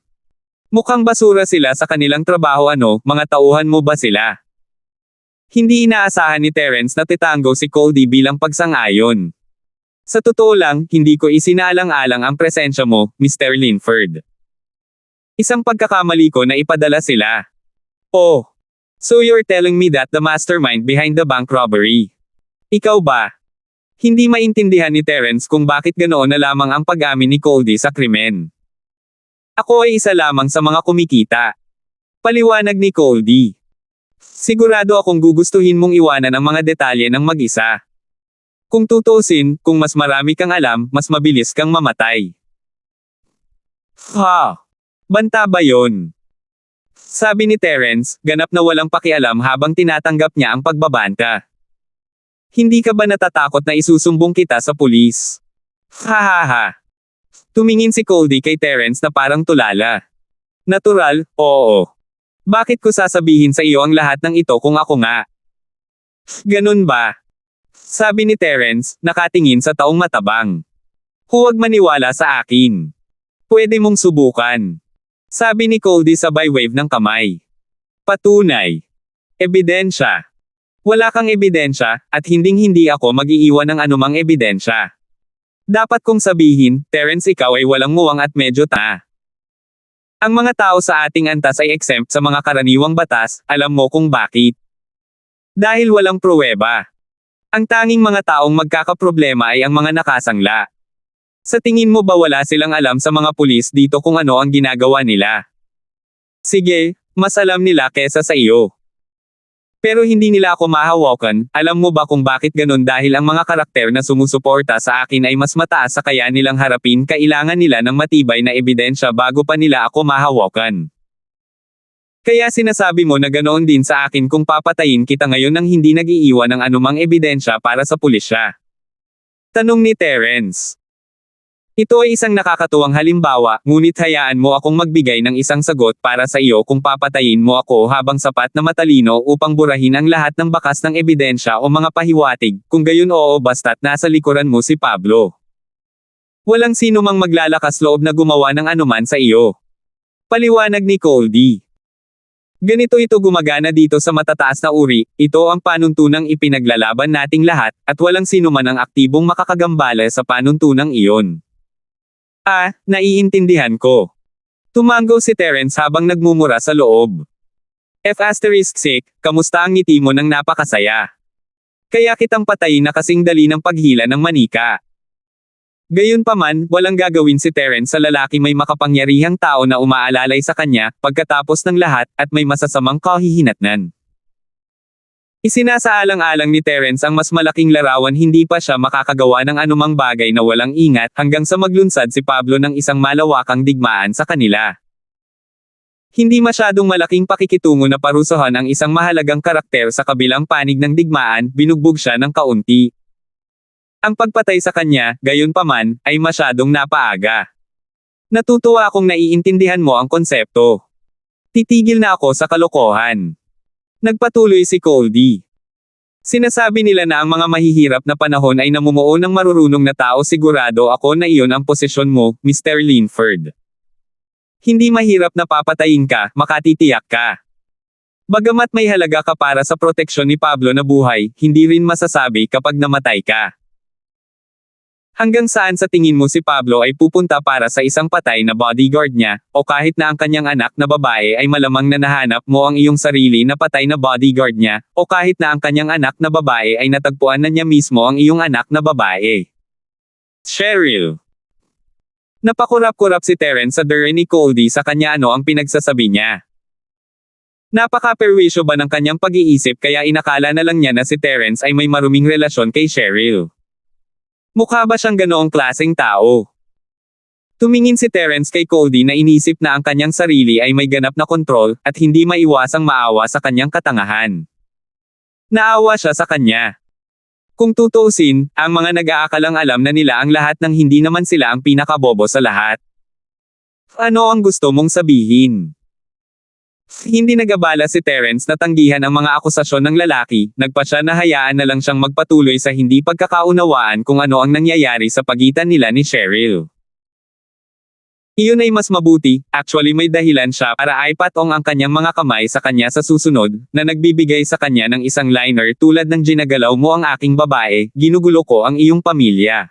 A: Mukhang basura sila sa kanilang trabaho. Ano, mga tauhan mo ba sila? Hindi inaasahan ni Terence na titango si Coldy bilang pagsang-ayon. Sa totoo lang, hindi ko isinaalang-alang ang presensya mo, Mr. Linford. Isang pagkakamali ko na ipadala sila. Oh. So you're telling me that the mastermind behind the bank robbery? Ikaw ba? Hindi maintindihan ni Terence kung bakit ganoon na lamang ang pag-amin ni Coldy sa krimen. Ako ay isa lamang sa mga kumikita. Paliwanag ni Coldy. Sigurado akong gugustuhin mong iwanan ang mga detalye ng mag-isa. Kung tutuusin, kung mas marami kang alam, mas mabilis kang mamatay. Ha? Banta ba yon? Sabi ni Terence, ganap na walang pakialam habang tinatanggap niya ang pagbabanta. Hindi ka ba natatakot na isusumbong kita sa pulis? Hahaha. Tumingin si Coldy kay Terence na parang tulala. Natural, oo. Bakit ko sasabihin sa iyo ang lahat ng ito kung ako nga? Ganun ba? Sabi ni Terence, nakatingin sa taong matabang. Huwag maniwala sa akin. Pwede mong subukan. Sabi ni Coldy sabay wave ng kamay. Patunay. Ebidensya. Wala kang ebidensya, at hinding-hindi ako mag-iiwan ng anumang ebidensya. Dapat kong sabihin, Terence, ikaw ay walang muwang at medyo ta. Ang mga tao sa ating antas ay exempt sa mga karaniwang batas, alam mo kung bakit. Dahil walang pruweba. Ang tanging mga taong magkakaproblema ay ang mga nakasangla. Sa tingin mo ba wala silang alam sa mga pulis dito kung ano ang ginagawa nila? Sige, mas alam nila kesa sa iyo. Pero hindi nila ako mahawakan, alam mo ba kung bakit ganun dahil ang mga karakter na sumusuporta sa akin ay mas mataas sa kaya nilang harapin kailangan nila ng matibay na ebidensya bago pa nila ako mahawakan. Kaya sinasabi mo na ganoon din sa akin kung papatayin kita ngayon nang hindi nag-iiwan ng anumang ebidensya para sa pulisya. Tanong ni Terence. Ito ay isang nakakatuwang halimbawa, ngunit hayaan mo akong magbigay ng isang sagot para sa iyo kung papatayin mo ako habang sapat na matalino upang burahin ang lahat ng bakas ng ebidensya o mga pahiwatig, kung gayon oo basta't nasa likuran mo si Pablo. Walang sino mang maglalakas loob na gumawa ng anuman sa iyo. Paliwanag ni Coldy. Ganito ito gumagana dito sa matataas na uri, ito ang panuntunang ipinaglalaban nating lahat, at walang sino man ang aktibong makakagambala sa panuntunang iyon. Naiintindihan ko. Tumango si Terence habang nagmumura sa loob. F***, kamusta ang ngiti mo nang napakasaya? Kaya kitang patayin na kasing dali ng paghila ng manika. Gayunpaman, walang gagawin si Terence sa lalaki may makapangyarihang tao na umaalalay sa kanya, pagkatapos ng lahat, at may masasamang kahihinatnan. Isinasaalang-alang ni Terence ang mas malaking larawan hindi pa siya makakagawa ng anumang bagay na walang ingat hanggang sa maglunsad si Pablo ng isang malawakang digmaan sa kanila. Hindi masyadong malaking pakikitungo na parusahan ang isang mahalagang karakter sa kabilang panig ng digmaan, binugbog siya ng kaunti. Ang pagpatay sa kanya, gayunpaman, ay masyadong napaaga. Natutuwa akong naiintindihan mo ang konsepto. Titigil na ako sa kalokohan. Nagpatuloy si Coldy. Sinasabi nila na ang mga mahihirap na panahon ay namumuo ng marurunong na tao, sigurado ako na iyon ang posisyon mo, Mr. Linford. Hindi mahirap na papatayin ka, makatitiyak ka. Bagamat may halaga ka para sa proteksyon ni Pablo na buhay, hindi rin masasabi kapag namatay ka. Hanggang saan sa tingin mo si Pablo ay pupunta para sa isang patay na bodyguard niya, o kahit na ang kanyang anak na babae ay malamang na nahanap mo ang iyong sarili na patay na bodyguard niya, o kahit na ang kanyang anak na babae ay natagpuan na niya mismo ang iyong anak na babae? Cheryl. Napakurap-kurap si Terence sa dere ni Coldy sa kanya ano ang pinagsasabi niya. Napaka-perwisyo ba ng kanyang pag-iisip kaya inakala na lang niya na si Terence ay may maruming relasyon kay Cheryl. Mukha ba siyang ganoong klaseng tao? Tumingin si Terence kay Coldy na inisip na ang kanyang sarili ay may ganap na kontrol, at hindi maiwasang maawa sa kanyang katangahan. Naawa siya sa kanya. Kung tutuusin, ang mga nag-aakalang alam na nila ang lahat nang hindi naman sila ang pinakabobo sa lahat. Ano ang gusto mong sabihin? Hindi nagabala si Terence na tanggihan ang mga akusasyon ng lalaki, nagpa siya na hayaan na lang siyang magpatuloy sa hindi pagkakaunawaan kung ano ang nangyayari sa pagitan nila ni Cheryl. Iyon ay mas mabuti, actually may dahilan siya para ipatong ang kanyang mga kamay sa kanya sa susunod, na nagbibigay sa kanya ng isang liner tulad ng ginagalaw mo ang aking babae, ginugulo ko ang iyong pamilya.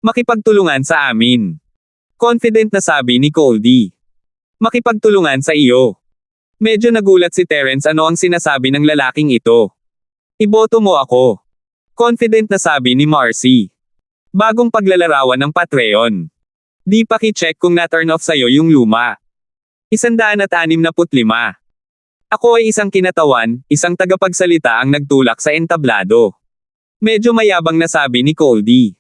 A: Makipagtulungan sa amin. Confident na sabi ni Coldy. Makipagtulungan sa iyo. Medyo nagulat si Terence ano ang sinasabi ng lalaking ito. Iboto mo ako. Confident na sabi ni Marcy. Bagong paglalarawan ng Patreon. Di paki-check kung na-turn off sa'yo yung luma. 165. Ako ay isang kinatawan, isang tagapagsalita ang nagtulak sa entablado. Medyo mayabang na sabi ni Coldy.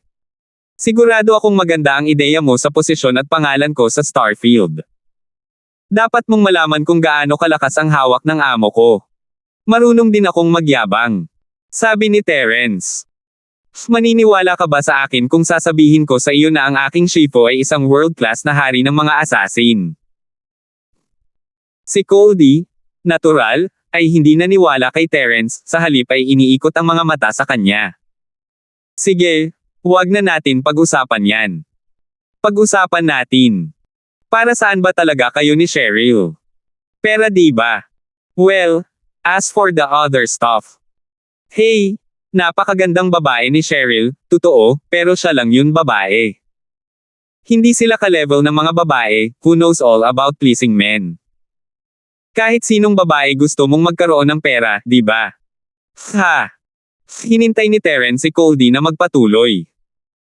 A: Sigurado akong maganda ang ideya mo sa posisyon at pangalan ko sa Starfield. Dapat mong malaman kung gaano kalakas ang hawak ng amo ko. Marunong din akong magyabang. Sabi ni Terence. Maniniwala ka ba sa akin kung sasabihin ko sa iyo na ang aking Shifu ay isang world-class na hari ng mga assassin? Si Goldie, natural, ay hindi naniwala kay Terence, sa halip ay iniikot ang mga mata sa kanya. Sige, huwag na natin pag-usapan yan. Pag-usapan natin. Para saan ba talaga kayo ni Cheryl? Pera di ba? Well, as for the other stuff. Hey, napakagandang babae ni Cheryl, totoo, pero siya lang yun babae. Hindi sila ka-level ng mga babae, who knows all about pleasing men. Kahit sinong babae gusto mong magkaroon ng pera, di ba? Ha! Hinintay ni Terence si Goldie na magpatuloy.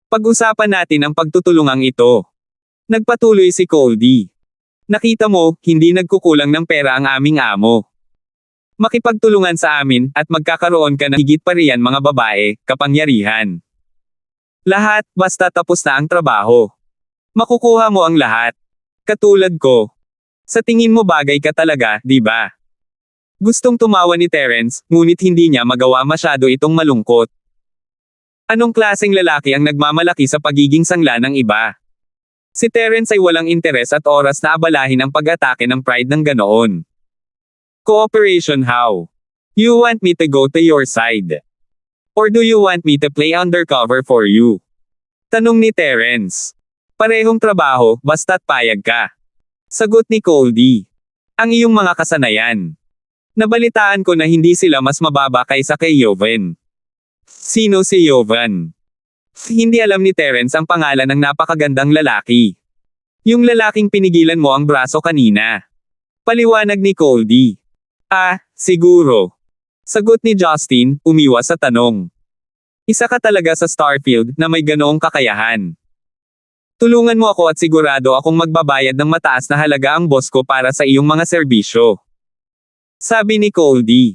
A: Pag-usapan natin ang pagtutulungang ito. Nagpatuloy si Goldie. Nakita mo, hindi nagkukulang ng pera ang aming amo. Makipagtulungan sa amin, at magkakaroon ka ng higit pa riyan mga babae, kapangyarihan. Lahat, basta tapos na ang trabaho. Makukuha mo ang lahat. Katulad ko. Sa tingin mo bagay ka talaga, di ba? Gustong tumawa ni Terence, ngunit hindi niya magawa masyado itong malungkot. Anong klaseng lalaki ang nagmamalaki sa pagiging sangla ng iba? Si Terence ay walang interes at oras na abalahin ang pag-atake ng pride ng ganoon. Cooperation how? You want me to go to your side? Or do you want me to play undercover for you? Tanong ni Terence. Parehong trabaho, basta't payag ka. Sagot ni Goldie. Ang iyong mga kasanayan. Nabalitaan ko na hindi sila mas mababa kaysa kay Jovan. Sino si Jovan? Hindi alam ni Terence ang pangalan ng napakagandang lalaki. Yung lalaking pinigilan mo ang braso kanina. Paliwanag ni Goldie. Ah, siguro. Sagot ni Justin, umiwas sa tanong. Isa ka talaga sa Starfield na may ganoong kakayahan. Tulungan mo ako at sigurado akong magbabayad ng mataas na halaga ang boss ko para sa iyong mga serbisyo. Sabi ni Goldie.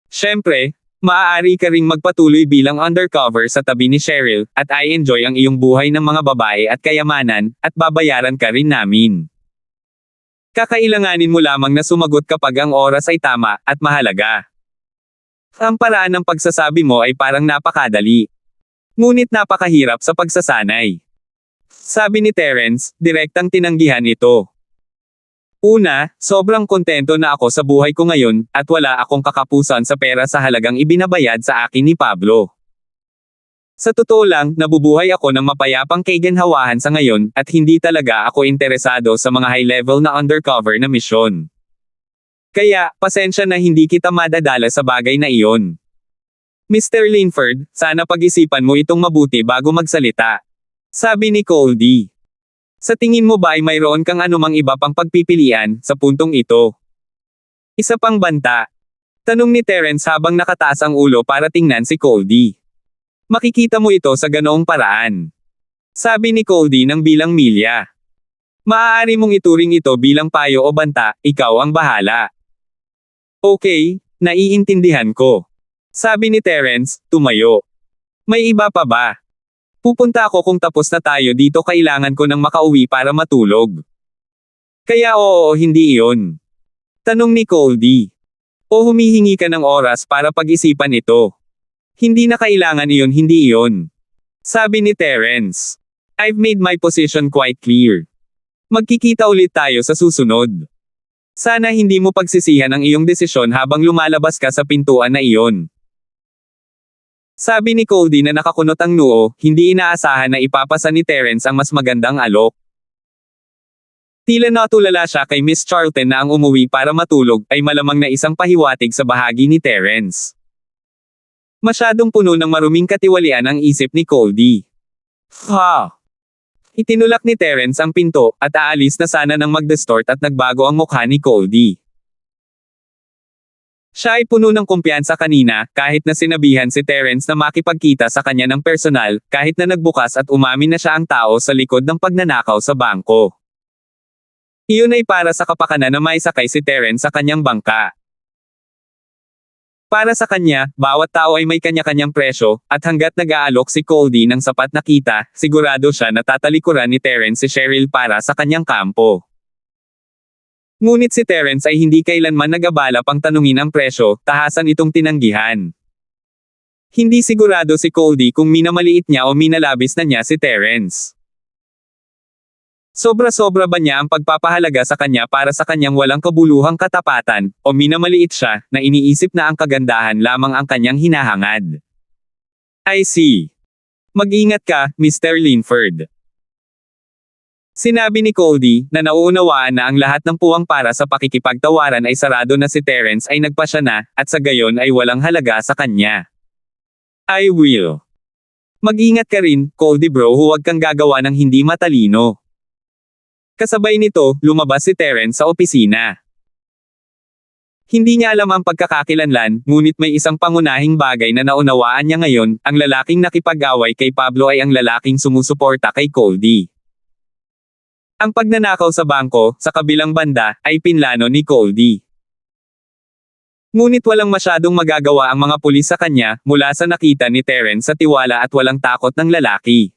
A: Siyempre, maaari ka ring magpatuloy bilang undercover sa tabi ni Cheryl, at I-enjoy ang iyong buhay ng mga babae at kayamanan, at babayaran ka rin namin. Kakailanganin mo lamang na sumagot kapag ang oras ay tama, at mahalaga. Ang paraan ng pagsasabi mo ay parang napakadali. Ngunit napakahirap sa pagsasanay. Sabi ni Terence, direktang tinanggihan ito. Una, sobrang kontento na ako sa buhay ko ngayon, at wala akong kakapusan sa pera sa halagang ibinabayad sa akin ni Pablo. Sa totoo lang, nabubuhay ako ng mapayapang kaiganhawahan sa ngayon, at hindi talaga ako interesado sa mga high-level na undercover na misyon. Kaya, pasensya na hindi kita madadala sa bagay na iyon. Mr. Linford, sana pag-isipan mo itong mabuti bago magsalita. Sabi ni Goldie. Sa tingin mo ba ay mayroon kang anumang iba pang pagpipilian, sa puntong ito? Isa pang banta. Tanong ni Terence habang nakataas ang ulo para tingnan si Goldie. Makikita mo ito sa ganoong paraan. Sabi ni Goldie ng bilang milya. Maaari mong ituring ito bilang payo o banta, ikaw ang bahala. Okay, naiintindihan ko. Sabi ni Terence, tumayo. May iba pa ba? Pupunta ako kung tapos na tayo dito, kailangan ko nang makauwi para matulog. Kaya oo o hindi iyon? Tanong ni Goldie. O humihingi ka ng oras para pag-isipan ito? Hindi na kailangan iyon, hindi iyon. Sabi ni Terence. I've made my position quite clear. Magkikita ulit tayo sa susunod. Sana hindi mo pagsisihan ang iyong desisyon habang lumalabas ka sa pintuan na iyon. Sabi ni Goldie na nakakunot ang noo, hindi inaasahan na ipapasa ni Terence ang mas magandang alok. Tila natulala siya kay Miss Charlton na ang umuwi para matulog ay malamang na isang pahiwatig sa bahagi ni Terence. Masyadong puno ng maruming katiwalian ang isip ni Goldie. Ha! Itinulak ni Terence ang pinto, at aalis na sana nang mag-distort at nagbago ang mukha ni Goldie. Siya ay puno ng kumpiyansa kanina, kahit na sinabihan si Terence na makipagkita sa kanya ng personal, kahit na nagbukas at umamin na siya ang tao sa likod ng pagnanakaw sa bangko. Iyon ay para sa kapakanan na maisakay si Terence sa kanyang bangka. Para sa kanya, bawat tao ay may kanya-kanyang presyo, at hanggat nag-aalok si Goldie ng sapat na kita, sigurado siya na tatalikuran ni Terence si Cheryl para sa kanyang kampo. Ngunit si Terence ay hindi kailanman nag-abala pang tanungin ang presyo, tahasan itong tinanggihan. Hindi sigurado si Cody kung minamaliit niya o minalabis na niya si Terence. Sobra-sobra ba niya ang pagpapahalaga sa kanya para sa kanyang walang kabuluhang katapatan, o minamaliit siya, na iniisip na ang kagandahan lamang ang kanyang hinahangad? I see. Mag-ingat ka, Mr. Linford. Sinabi ni Cody, na nauunawaan na ang lahat ng puwang para sa pakikipagtawaran ay sarado na si Terence ay nagpasya na, at sa gayon ay walang halaga sa kanya. I will. Mag-ingat ka rin, Cody bro, huwag kang gagawa ng hindi matalino. Kasabay nito, lumabas si Terence sa opisina. Hindi niya alam ang pagkakakilanlan, ngunit may isang pangunahing bagay na naunawaan niya ngayon, ang lalaking nakipag-away kay Pablo ay ang lalaking sumusuporta kay Cody. Ang pagnanakaw sa bangko, sa kabilang banda, ay pinlano ni Cody. Ngunit walang masyadong magagawa ang mga pulis sa kanya, mula sa nakita ni Terence sa tiwala at walang takot ng lalaki.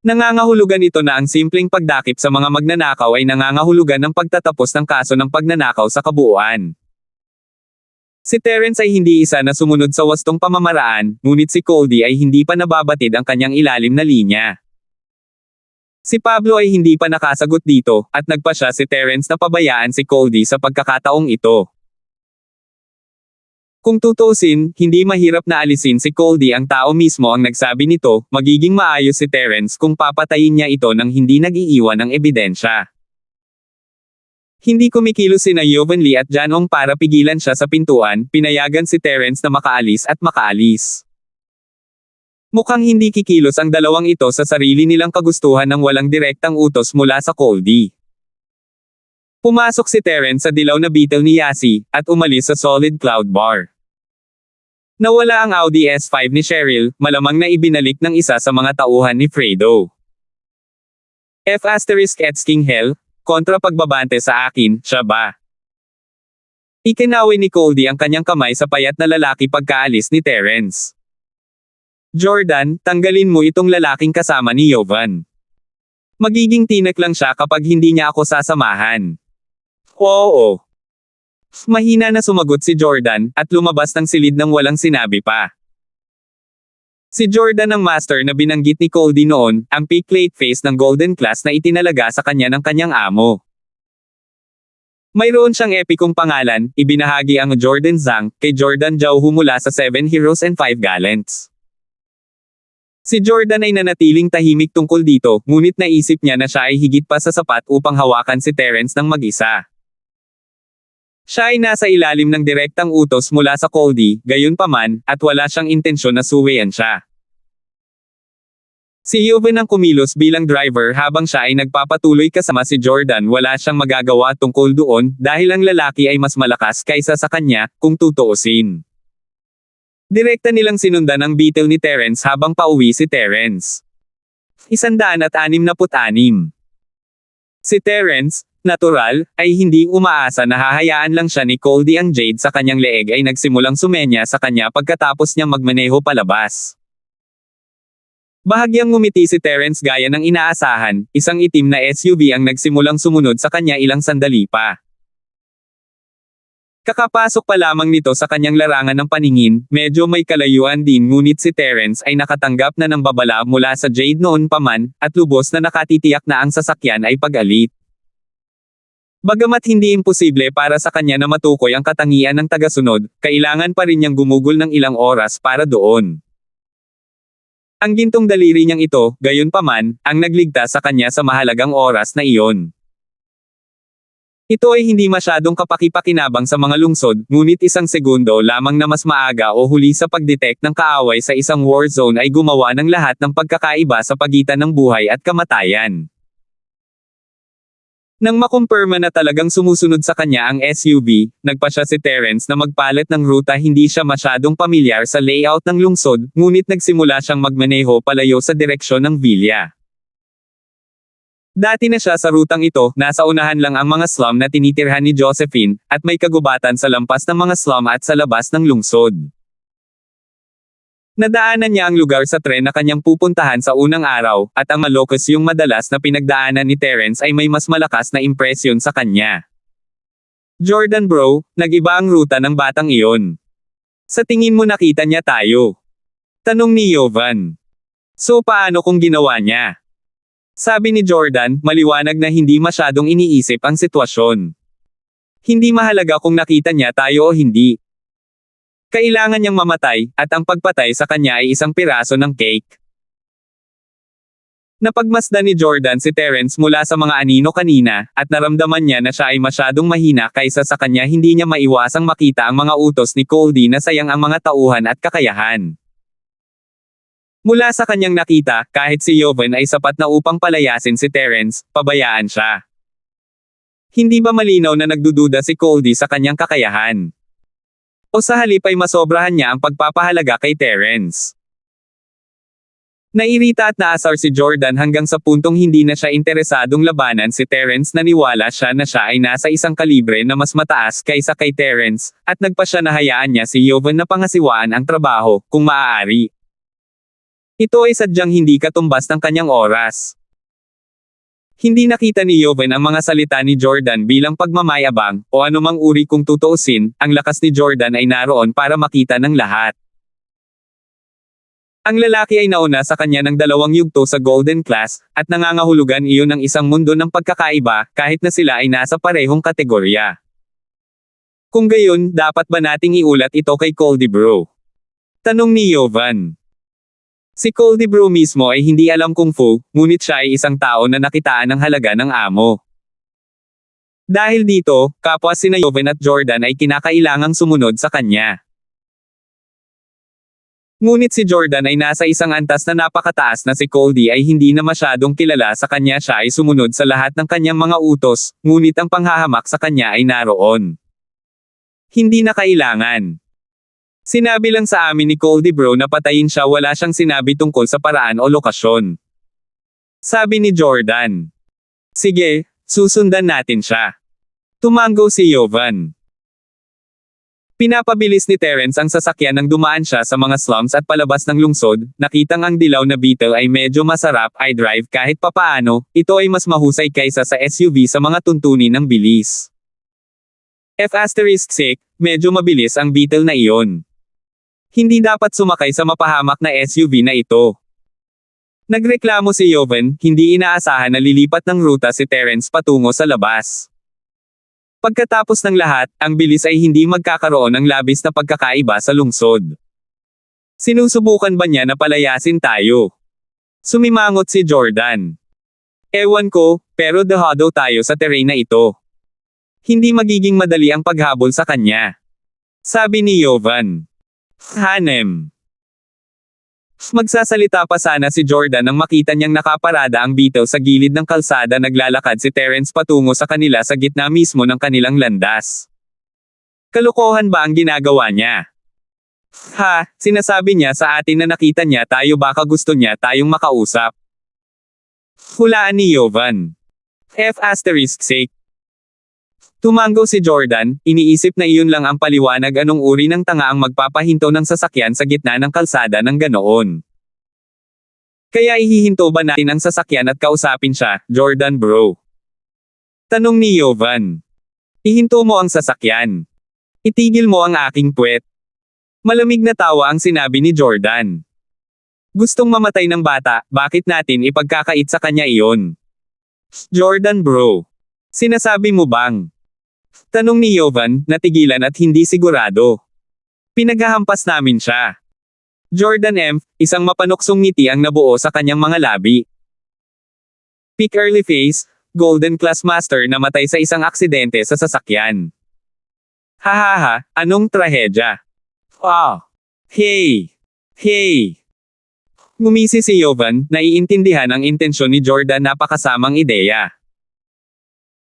A: Nangangahulugan ito na ang simpleng pagdakip sa mga magnanakaw ay nangangahulugan ng pagtatapos ng kaso ng pagnanakaw sa kabuuan. Si Terence ay hindi isa na sumunod sa wastong pamamaraan, ngunit si Cody ay hindi pa nababatid ang kanyang ilalim na linya. Si Pablo ay hindi pa nakasagot dito, at nagpasya si Terence na pabayaan si Cody sa pagkakataong ito. Kung tutuusin, hindi mahirap na alisin si Cody, ang tao mismo ang nagsabi nito, magiging maayos si Terence kung papatayin niya ito nang hindi nag-iiwan ng ebidensya. Hindi kumikilos sina Yovan Lee at Janong para pigilan siya sa pintuan, pinayagan si Terence na makaalis at makaalis. Mukhang hindi kikilos ang dalawang ito sa sarili nilang kagustuhan ng walang direktang utos mula sa Cody. Pumasok si Terence sa dilaw na Beetle ni Yasi, at umalis sa Solid Cloud Bar. Nawala ang Audi S5 ni Cheryl, malamang na ibinalik ng isa sa mga tauhan ni Fredo. F***King hell, kontra pagbabante sa akin, siya ba? Ikinawi ni Cody ang kanyang kamay sa payat na lalaki pagkaalis ni Terence. Jordan, tanggalin mo itong lalaking kasama ni Yovan. Magiging tinek lang siya kapag hindi niya ako sasamahan. Oo. Mahina na sumagot si Jordan, at lumabas ng silid nang walang sinabi pa. Si Jordan ang master na binanggit ni Cody noon, ang peak late face ng Golden Class na itinalaga sa kanya ng kanyang amo. Mayroon siyang epikong pangalan, ibinahagi ang Jordan Zhang, kay Jordan Zhao mula sa 7 Heroes and 5 Gallants. Si Jordan ay nanatiling tahimik tungkol dito, ngunit naisip niya na siya ay higit pa sa sapat upang hawakan si Terence ng mag-isa. Siya ay nasa ilalim ng direktang utos mula sa Cody, gayunpaman, at wala siyang intensyon na suwayan siya. Si Yovan ang kumilos bilang driver habang siya ay nagpapatuloy kasama si Jordan. Wala siyang magagawa tungkol doon, dahil ang lalaki ay mas malakas kaysa sa kanya, kung tutuusin. Direkta nilang sinundan ang Beetle ni Terence habang pauwi si Terence. 166. Si Terence, natural, ay hindi umaasa na hahayaan lang siya ni Cody ang jade sa kanyang leeg ay nagsimulang sumenya sa kanya pagkatapos niyang magmaneho palabas. Bahagyang ngumiti si Terence gaya ng inaasahan, isang itim na SUV ang nagsimulang sumunod sa kanya ilang sandali pa. Kakapasok pa lamang nito sa kanyang larangan ng paningin, medyo may kalayuan din ngunit si Terence ay nakatanggap na ng babala mula sa jade noon pa man, at lubos na nakatitiyak na ang sasakyan ay pag-alit. Bagamat hindi imposible para sa kanya na matukoy ang katangian ng tagasunod, kailangan pa rin niyang gumugol ng ilang oras para doon. Ang gintong daliri niyang ito, gayunpaman, ang nagligtas sa kanya sa mahalagang oras na iyon. Ito ay hindi masyadong kapakipakinabang sa mga lungsod, ngunit isang segundo lamang na mas maaga o huli sa pagdetect ng kaaway sa isang war zone ay gumawa ng lahat ng pagkakaiba sa pagitan ng buhay at kamatayan. Nang makumpirma na talagang sumusunod sa kanya ang SUV, nagpasya si Terence na magpalit ng ruta. Hindi siya masyadong pamilyar sa layout ng lungsod, ngunit nagsimula siyang magmaneho palayo sa direksyon ng Villa. Dati na siya sa rutang ito, nasa unahan lang ang mga slum na tinitirhan ni Josephine, at may kagubatan sa lampas ng mga slum at sa labas ng lungsod. Nadaanan niya ang lugar sa tren na kanyang pupuntahan sa unang araw, at ang Malocos yung madalas na pinagdaanan ni Terence ay may mas malakas na impresyon sa kanya. Jordan bro, nag-iba ang ruta ng batang iyon. Sa tingin mo nakita niya tayo? Tanong ni Jovan. So paano kung ginawa niya? Sabi ni Jordan, maliwanag na hindi masyadong iniisip ang sitwasyon. Hindi mahalaga kung nakita niya tayo o hindi. Kailangan niyang mamatay, at ang pagpatay sa kanya ay isang piraso ng cake. Napagmasdan ni Jordan si Terence mula sa mga anino kanina, at naramdaman niya na siya ay masyadong mahina kaysa sa kanya. Hindi niya maiwasang makita ang mga utos ni Goldie na sayang ang mga tauhan at kakayahan. Mula sa kanyang nakita, kahit si Jovan ay sapat na upang palayasin si Terence, pabayaan siya. Hindi ba malinaw na nagdududa si Goldie sa kanyang kakayahan? O sa halip ay masobrahan niya ang pagpapahalaga kay Terence? Nairita at naasar si Jordan hanggang sa puntong hindi na siya interesadong labanan si Terence. Naniwala siya na siya ay nasa isang kalibre na mas mataas kaysa kay Terence, at nagpa siya na hayaan niya si Jovan na pangasiwaan ang trabaho, kung maaari. Ito ay sadyang hindi katumbas ng kanyang oras. Hindi nakita ni Jovan ang mga salita ni Jordan bilang pagmamayabang, o anumang uri. Kung tutuusin, ang lakas ni Jordan ay naroon para makita ng lahat. Ang lalaki ay nauna sa kanya ng 2 yugto sa Golden Class, at nangangahulugan iyon ng isang mundo ng pagkakaiba, kahit na sila ay nasa parehong kategorya. Kung gayon, dapat ba nating iulat ito kay Goldie Bro? Tanong ni Jovan. Si Goldie Bro mismo ay hindi alam kung fu, ngunit siya ay isang tao na nakitaan ng halaga ng amo. Dahil dito, kapwa sina Jovan at Jordan ay kinakailangang sumunod sa kanya. Ngunit si Jordan ay nasa isang antas na napakataas na si Goldie ay hindi na masyadong kilala sa kanya. Siya ay sumunod sa lahat ng kanyang mga utos, ngunit ang panghahamak sa kanya ay naroon. Hindi na kailangan. Sinabi lang sa amin ni Goldie Bro na patayin siya. Wala siyang sinabi tungkol sa paraan o lokasyon. Sabi ni Jordan. Sige, susundan natin siya. Tumango si Jovan. Pinapabilis ni Terence ang sasakyan nang dumaan siya sa mga slums at palabas ng lungsod. Nakitang ang dilaw na Beetle ay medyo masarap i-drive kahit papaano. Ito ay mas mahusay kaysa sa SUV sa mga tuntunin ng bilis. F***, medyo mabilis ang Beetle na iyon. Hindi dapat sumakay sa mapahamak na SUV na ito. Nagreklamo si Jovan, hindi inaasahan na lilipat ng ruta si Terence patungo sa labas. Pagkatapos ng lahat, ang bilis ay hindi magkakaroon ng labis na pagkakaiba sa lungsod. Sinusubukan ba niya na palayasin tayo? Sumimangot si Jordan. Ewan ko, pero dehado tayo sa terrain na ito. Hindi magiging madali ang paghabol sa kanya. Sabi ni Jovan. Hanem. Magsasalita pa sana si Jordan nang makita niyang nakaparada ang Beetle sa gilid ng kalsada. Naglalakad si Terence patungo sa kanila sa gitna mismo ng kanilang landas. Kalokohan ba ang ginagawa niya? Ha, sinasabi niya sa atin na nakita niya tayo. Baka gusto niya tayong makausap. Hulaan ni Jovan. F***. Tumango si Jordan, iniisip na iyon lang ang paliwanag. Anong uri ng tanga ang magpapahinto ng sasakyan sa gitna ng kalsada ng ganoon? Kaya ihihinto ba natin ang sasakyan at kausapin siya, Jordan Bro? Tanong ni Jovan. Ihinto mo ang sasakyan. Itigil mo ang aking puwet. Malamig na tawa ang sinabi ni Jordan. Gustong mamatay ng bata, bakit natin ipagkakait sa kanya iyon? Jordan Bro. Sinasabi mo bang? Tanong ni Jovan, natigilan at hindi sigurado. Pinaghahampas namin siya. Jordan M., isang mapanuksong ngiti ang nabuo sa kanyang mga labi. Peak early phase, Golden Class Master namatay sa isang aksidente sa sasakyan. Hahaha, anong trahedya? Oh. Hey! Hey! Ngumisi si Jovan, naiintindihan ang intensyon ni Jordan. Napakasamang ideya.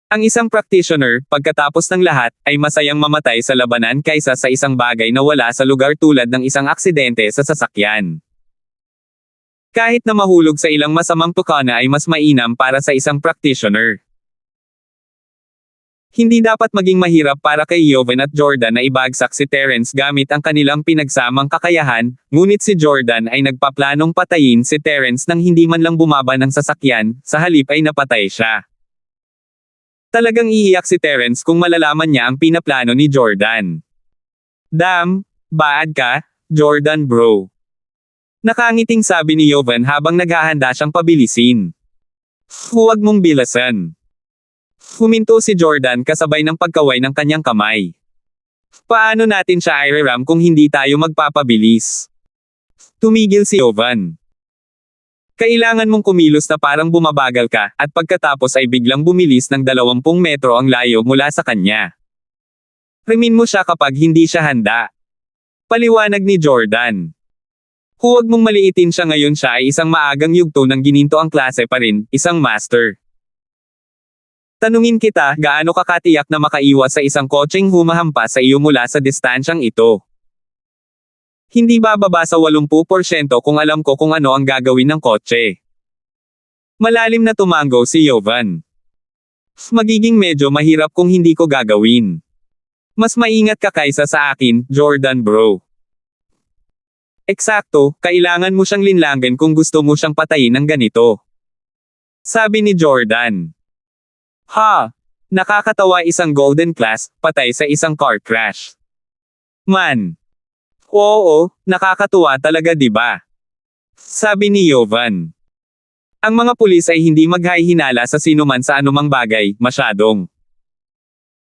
A: Ang isang practitioner, pagkatapos ng lahat, ay masayang mamatay sa labanan kaysa sa isang bagay na wala sa lugar tulad ng isang aksidente sa sasakyan. Kahit na mahulog sa ilang masamang tukana ay mas mainam para sa isang practitioner. Hindi dapat maging mahirap para kay Jovan at Jordan na ibagsak si Terence gamit ang kanilang pinagsamang kakayahan, ngunit si Jordan ay nagpaplanong patayin si Terence nang hindi man lang bumaba ng sasakyan. Sa halip ay napatay siya. Talagang iiyak si Terence kung malalaman niya ang pinaplano ni Jordan. Damn, Baad ka, Jordan bro. Nakangiting sabi ni Jovan habang naghahanda siyang pabilisin. Huwag mong bilasan. Huminto si Jordan kasabay ng pagkaway ng kanyang kamay. Paano natin siya i-ram kung hindi tayo magpapabilis? Tumigil si Jovan. Kailangan mong kumilos na parang bumabagal ka, at pagkatapos ay biglang bumilis ng 20 metro ang layo mula sa kanya. Remin mo siya kapag hindi siya handa. Paliwanag ni Jordan. Huwag mong maliitin siya ngayon, siya ay isang maagang yugto ng gininto ang klase pa rin, isang master. Tanungin kita, gaano ka katiyak na makaiwas sa isang kotseng humahampas sa iyo mula sa distansyang ito? Hindi bababa sa 80% kung alam ko kung ano ang gagawin ng kotse. Malalim na tumango si Jovan. Magiging medyo mahirap kung hindi ko gagawin. Mas maingat ka kaysa sa akin, Jordan bro. Eksakto, kailangan mo siyang linlangan kung gusto mo siyang patayin ng ganito. Sabi ni Jordan. Ha! Nakakatawa, isang golden class, patay sa isang car crash. Man! Oo, nakakatuwa talaga, di ba? Sabi ni Jovan. Ang mga pulis ay hindi maghahinala sa sinuman sa anumang bagay, masyadong.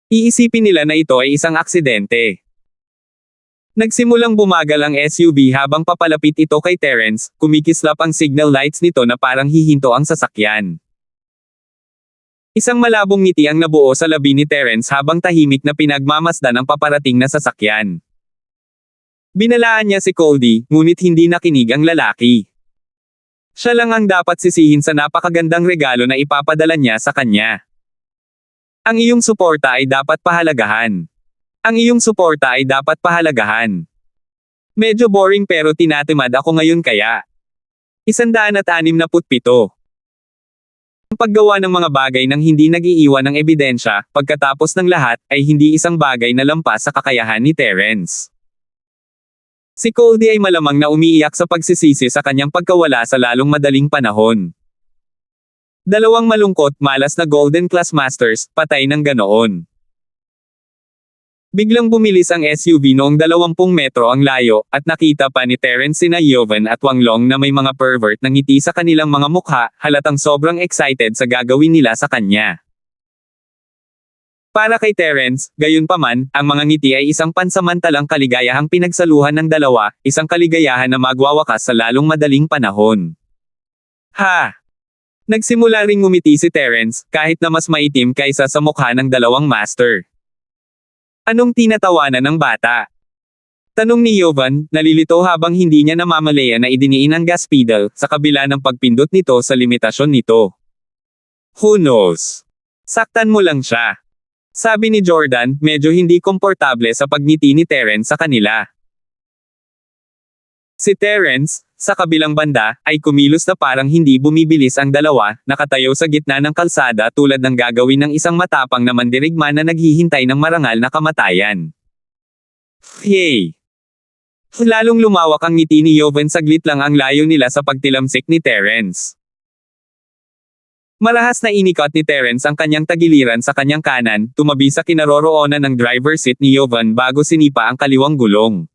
A: Iisipin nila na ito ay isang aksidente. Nagsimulang bumagal ang SUV habang papalapit ito kay Terence, kumikislap ang signal lights nito na parang hihinto ang sasakyan. Isang malabong ngiti ang nabuo sa labi ni Terence habang tahimik na pinagmamasdan ang paparating na sasakyan. Binalaan niya si Coldy, ngunit hindi nakinig ang lalaki. Siya lang ang dapat sisihin sa napakagandang regalo na ipapadala niya sa kanya. Ang iyong suporta ay dapat pahalagahan. Ang iyong suporta ay dapat pahalagahan. Medyo boring pero tinatimad ako ngayon kaya. 167. Ang paggawa ng mga bagay nang hindi nag-iiwan ng ebidensya, pagkatapos ng lahat, ay hindi isang bagay na lampas sa kakayahan ni Terence. Si Coldy ay malamang na umiiyak sa pagsisisi sa kanyang pagkawala sa lalong madaling panahon. Dalawang malungkot, malas na Golden Class Masters, patay ng ganoon. Biglang bumilis ang SUV noong 20 metro ang layo, at nakita pa ni Terence sina Jovan at Wang Long na may mga pervert na ngiti sa kanilang mga mukha, halatang sobrang excited sa gagawin nila sa kanya. Para kay Terence, gayunpaman, ang mga ngiti ay isang pansamantalang kaligayahang pinagsaluhan ng dalawa, isang kaligayahan na magwawakas sa lalong madaling panahon. Ha! Nagsimula ring ngumiti si Terence, kahit na mas maitim kaysa sa mukha ng dalawang master. Anong tinatawanan ng bata? Tanong ni Jovan, nalilito habang hindi niya namamalaya na idiniin ang gas pedal, sa kabila ng pagpindot nito sa limitasyon nito. Who knows? Saktan mo lang siya. Sabi ni Jordan, medyo hindi komportable sa pagngiti ni Terence sa kanila. Si Terence, sa kabilang banda, ay kumilos na parang hindi bumibilis ang dalawa, nakatayo sa gitna ng kalsada tulad ng gagawin ng isang matapang na mandirigma na naghihintay ng marangal na kamatayan. Hey! Lalong lumawak ang ngiti ni Jovan, saglit lang ang layo nila sa pagtilamsik ni Terence. Marahas na inikot ni Terence ang kanyang tagiliran sa kanyang kanan, tumabi sa kinaroroonan ng driver seat ni Jovan bago sinipa ang kaliwang gulong.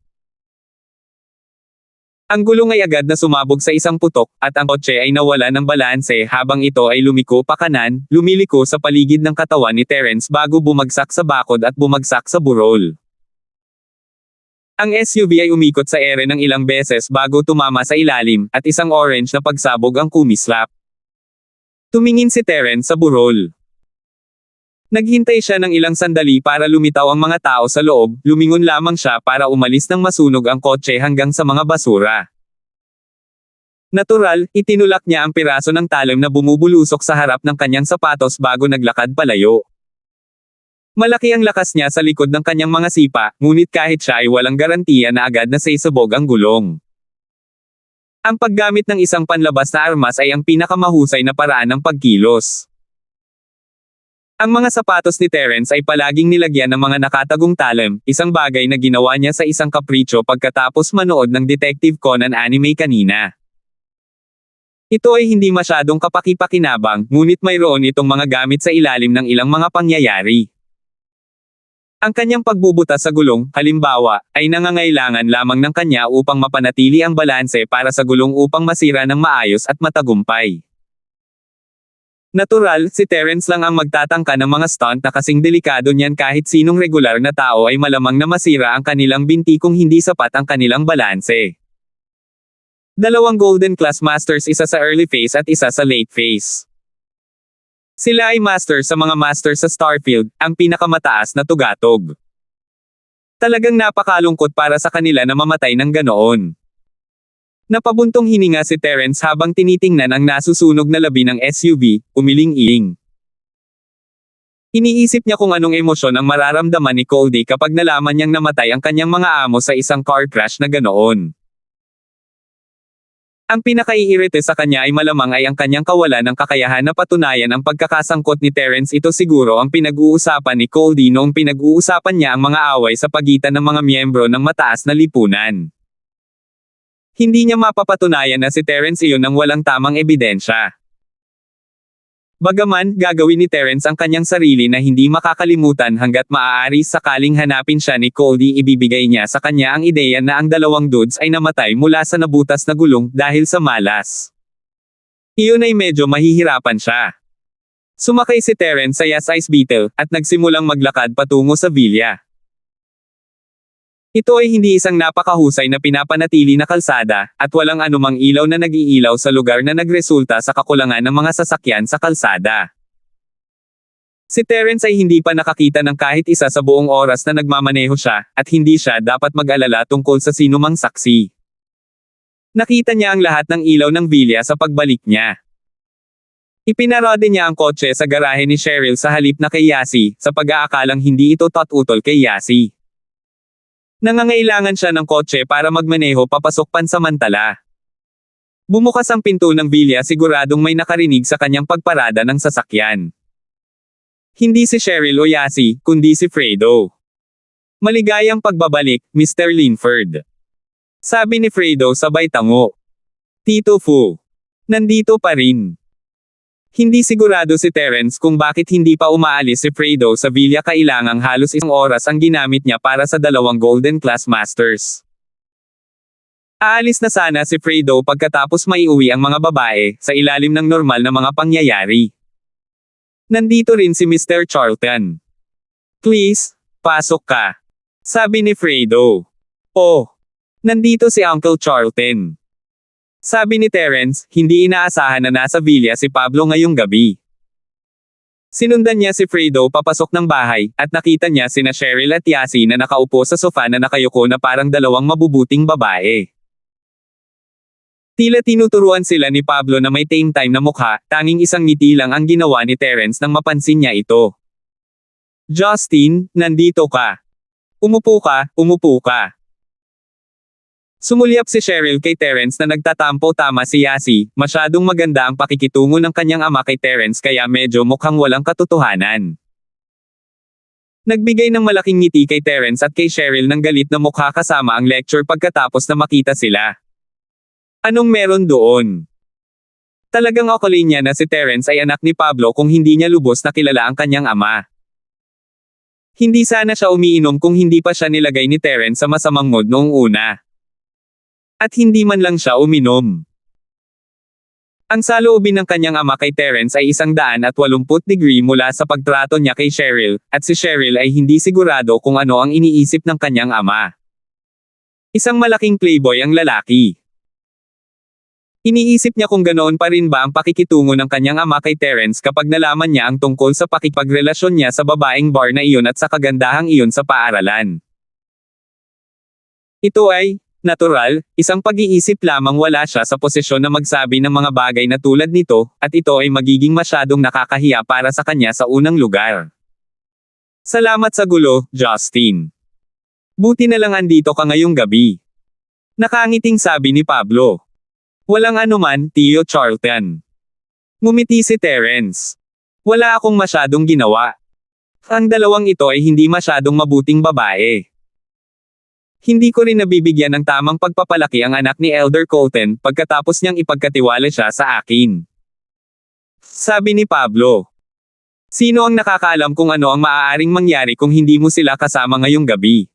A: Ang gulong ay agad na sumabog sa isang putok, at ang kotse ay nawala ng balanse habang ito ay lumiko pa kanan, lumiliko sa paligid ng katawan ni Terence bago bumagsak sa bakod at bumagsak sa burol. Ang SUV ay umikot sa ere ng ilang beses bago tumama sa ilalim, at isang orange na pagsabog ang kumislap. Tumingin si Terence sa burol. Naghintay siya ng ilang sandali para lumitaw ang mga tao sa loob, lumingon lamang siya para umalis nang masunog ang kotse hanggang sa mga basura. Natural, itinulak niya ang piraso ng talim na bumubulusok sa harap ng kanyang sapatos bago naglakad palayo. Malaki ang lakas niya sa likod ng kanyang mga sipa, ngunit kahit siya ay walang garantiya na agad na sisabog ang gulong. Ang paggamit ng isang panlabas na armas ay ang pinakamahusay na paraan ng pagkilos. Ang mga sapatos ni Terence ay palaging nilagyan ng mga nakatagong talim, isang bagay na ginawa niya sa isang kapritsyo pagkatapos manood ng Detective Conan anime kanina. Ito ay hindi masyadong kapaki-pakinabang, ngunit mayroon itong mga gamit sa ilalim ng ilang mga pangyayari. Ang kanyang pagbubutas sa gulong, halimbawa, ay nangangailangan lamang ng kanya upang mapanatili ang balanse para sa gulong upang masira ng maayos at matagumpay. Natural, si Terence lang ang magtatangka ng mga stunt na kasing delikado niyan kahit sinong regular na tao ay malamang na masira ang kanilang binti kung hindi sapat ang kanilang balanse. Dalawang Golden Class Masters, isa sa early phase at isa sa late phase. Sila ay master sa mga master sa Starfield, ang pinakamataas na tugatog. Talagang napakalungkot para sa kanila na mamatay ng ganoon. Napabuntong hininga si Terence habang tinitingnan ang nasusunog na labi ng SUV, umiling-iling. Iniisip niya kung anong emosyon ang mararamdaman ni Cody kapag nalaman niyang namatay ang kanyang mga amo sa isang car crash na ganoon. Ang pinakaiirite sa kanya ay malamang ay ang kanyang kawalan ng kakayahan na patunayan ang pagkakasangkot ni Terence. Ito siguro ang pinag-uusapan ni Cody noong pinag-uusapan niya ang mga away sa pagitan ng mga miyembro ng mataas na lipunan. Hindi niya mapapatunayan na si Terence iyon ng walang tamang ebidensya. Bagaman, gagawin ni Terence ang kanyang sarili na hindi makakalimutan hanggat maaari. Sakaling hanapin siya ni Cody, ibibigay niya sa kanya ang ideya na ang dalawang dudes ay namatay mula sa nabutas na gulong dahil sa malas. Iyon ay medyo mahihirapan siya. Sumakay si Terence sa Yas Ice Beetle at nagsimulang maglakad patungo sa villa. Ito ay hindi isang napakahusay na pinapanatili na kalsada, at walang anumang ilaw na nag-iilaw sa lugar na nagresulta sa kakulangan ng mga sasakyan sa kalsada. Si Terence ay hindi pa nakakita ng kahit isa sa buong oras na nagmamaneho siya, at hindi siya dapat mag-alala tungkol sa sinumang saksi. Nakita niya ang lahat ng ilaw ng villa sa pagbalik niya. Ipinarode niya ang kotse sa garahe ni Cheryl sa halip na kay Yasi, sa pag-aakalang hindi ito tututol kay Yasi. Nangangailangan siya ng kotse para magmaneho papasok pansamantala. Bumukas ang pinto ng villa, siguradong may nakarinig sa kanyang pagparada ng sasakyan. Hindi si Cheryl o Yasi, kundi si Fredo. "Maligayang pagbabalik, Mr. Linford," sabi ni Fredo sabay tango. "Tito Fu, nandito pa rin." Hindi sigurado si Terence kung bakit hindi pa umaalis si Fredo sa villa. Kailangang halos isang oras ang ginamit niya para sa dalawang Golden Class Masters. Aalis na sana si Fredo pagkatapos maiuwi ang mga babae, sa ilalim ng normal na mga pangyayari. Nandito rin si Mr. Charlton. "Please, pasok ka," sabi ni Fredo. "Oh, nandito si Uncle Charlton," sabi ni Terence. Hindi inaasahan na nasa villa si Pablo ngayong gabi. Sinundan niya si Fredo papasok ng bahay, at nakita niya sina Cheryl at Yasi na nakaupo sa sofa na nakayuko na parang dalawang mabubuting babae. Tila tinuturuan sila ni Pablo na may tame time na mukha, tanging isang ngiti lang ang ginawa ni Terence nang mapansin niya ito. "Justin, nandito ka. Umupo ka, umupo ka." Sumulyap si Cheryl kay Terence na nagtatampo. Tama si Yasi, masyadong maganda ang pakikitungo ng kanyang ama kay Terence kaya medyo mukhang walang katotohanan. Nagbigay ng malaking ngiti kay Terence at kay Cheryl ng galit na mukha kasama ang lecture pagkatapos na makita sila. "Anong meron doon?" Talagang akalain niya na si Terence ay anak ni Pablo kung hindi niya lubos na kilala ang kanyang ama. Hindi sana siya umiinom kung hindi pa siya nilagay ni Terence sa masamang mood noong una. At hindi man lang siya uminom. Ang saloobin ng kanyang ama kay Terence ay 180 mula sa pagtrato niya kay Cheryl, at si Cheryl ay hindi sigurado kung ano ang iniisip ng kanyang ama. Isang malaking playboy ang lalaki. Iniisip niya kung ganoon pa rin ba ang pakikitungo ng kanyang ama kay Terence kapag nalaman niya ang tungkol sa pakikipagrelasyon niya sa babaeng bar na iyon at sa kagandahang iyon sa paaralan. Ito ay natural, isang pag-iisip lamang. Wala siya sa posisyon na magsabi ng mga bagay na tulad nito, at ito ay magiging masyadong nakakahiya para sa kanya sa unang lugar. "Salamat sa gulo, Justin. Buti na lang andito ka ngayong gabi." Nakangiting sabi ni Pablo. "Walang anuman, Tio Charlton." Ngumiti si Terence. "Wala akong masyadong ginawa. Ang dalawang ito ay hindi masyadong mabuting babae. Hindi ko rin nabibigyan ng tamang pagpapalaki ang anak ni Elder Colton pagkatapos niyang ipagkatiwala siya sa akin," sabi ni Pablo. Sino ang nakakaalam kung ano ang maaaring mangyari kung hindi mo sila kasama ngayong gabi?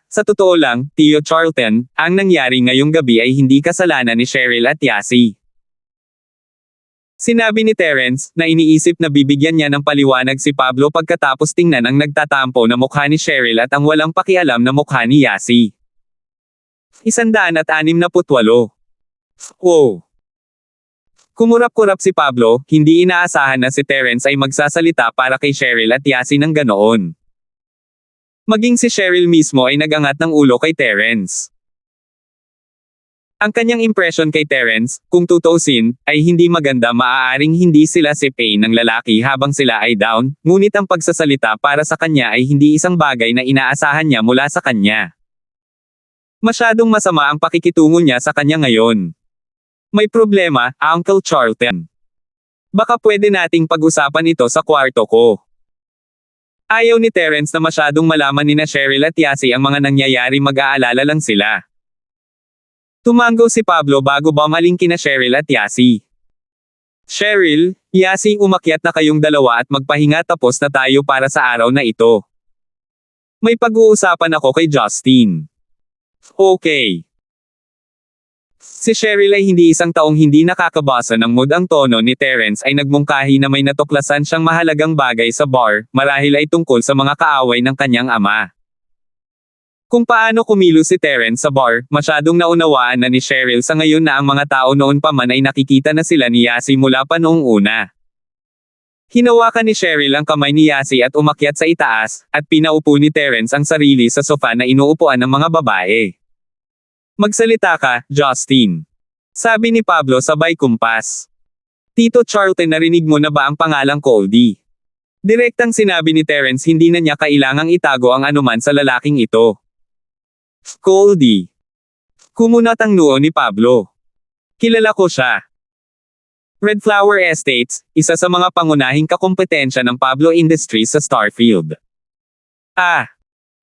A: Sa totoo lang, Tio Charlton, ang nangyari ngayong gabi ay hindi kasalanan ni Cheryl at Yasi. Sinabi ni Terence, na iniisip na bibigyan niya ng paliwanag si Pablo pagkatapos tingnan ang nagtatampo na mukha ni Cheryl at ang walang pakialam na mukha ni Yasi. 168. Wow! Kumurap-kurap si Pablo, hindi inaasahan na si Terence ay magsasalita para kay Cheryl at Yasi ng ganoon. Maging si Cheryl mismo ay nagangat ng ulo kay Terence. Ang kanyang impression kay Terence, kung tutuusin, ay hindi maganda. Maaaring hindi sila sipain ng lalaki habang sila ay down, ngunit ang pagsasalita para sa kanya ay hindi isang bagay na inaasahan niya mula sa kanya. Masyadong masama ang pakikitungo niya sa kanya ngayon. May problema, Uncle Charlton. Baka pwede nating pag-usapan ito sa kwarto ko. Ayaw ni Terence na masyadong malaman ni Cheryl at Yasi ang mga nangyayari, mag-aalala lang sila. Tumango si Pablo bago bumaling kina Cheryl at Yasi. Cheryl, Yasi, umakyat na kayong dalawa at magpahinga, tapos na tayo para sa araw na ito. May pag-uusapan ako kay Justin. Okay. Si Cheryl ay hindi isang taong hindi nakakabasa ng mood. Ang tono ni Terence ay nagmungkahi na may natuklasan siyang mahalagang bagay sa bar, marahil ay tungkol sa mga kaaway ng kanyang ama. Kung paano kumilos si Terence sa bar, masyadong naunawaan na ni Cheryl sa ngayon na ang mga tao noon pa man ay nakikita na sila ni Yasi mula pa noong una. Hinawakan ni Cheryl ang kamay ni Yasi at umakyat sa itaas, at pinaupo ni Terence ang sarili sa sofa na inuupuan ng mga babae. Magsalita ka, Justin. Sabi ni Pablo sabay kumpas. Tito Charlton, narinig mo na ba ang pangalang Goldie? Direktang sinabi ni Terence, hindi na niya kailangang itago ang anuman sa lalaking ito. Goldie. Kumunat ang noo ni Pablo. Kilala ko siya. Red Flower Estates, isa sa mga pangunahing kakompetensya ng Pablo Industries sa Starfield.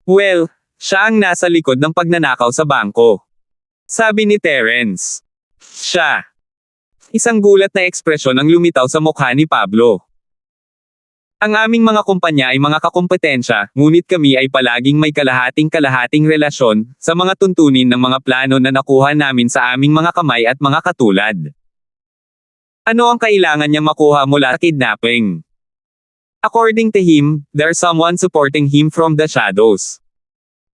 A: Well, siya ang nasa likod ng pagnanakaw sa bangko. Sabi ni Terence. Siya. Isang gulat na ekspresyon ang lumitaw sa mukha ni Pablo. Ang aming mga kumpanya ay mga kakompetensya, ngunit kami ay palaging may kalahating-kalahating relasyon sa mga tuntunin ng mga plano na nakuha namin sa aming mga kamay at mga katulad. Ano ang kailangan niya makuha mula sa kidnapping? According to him, there's someone supporting him from the shadows.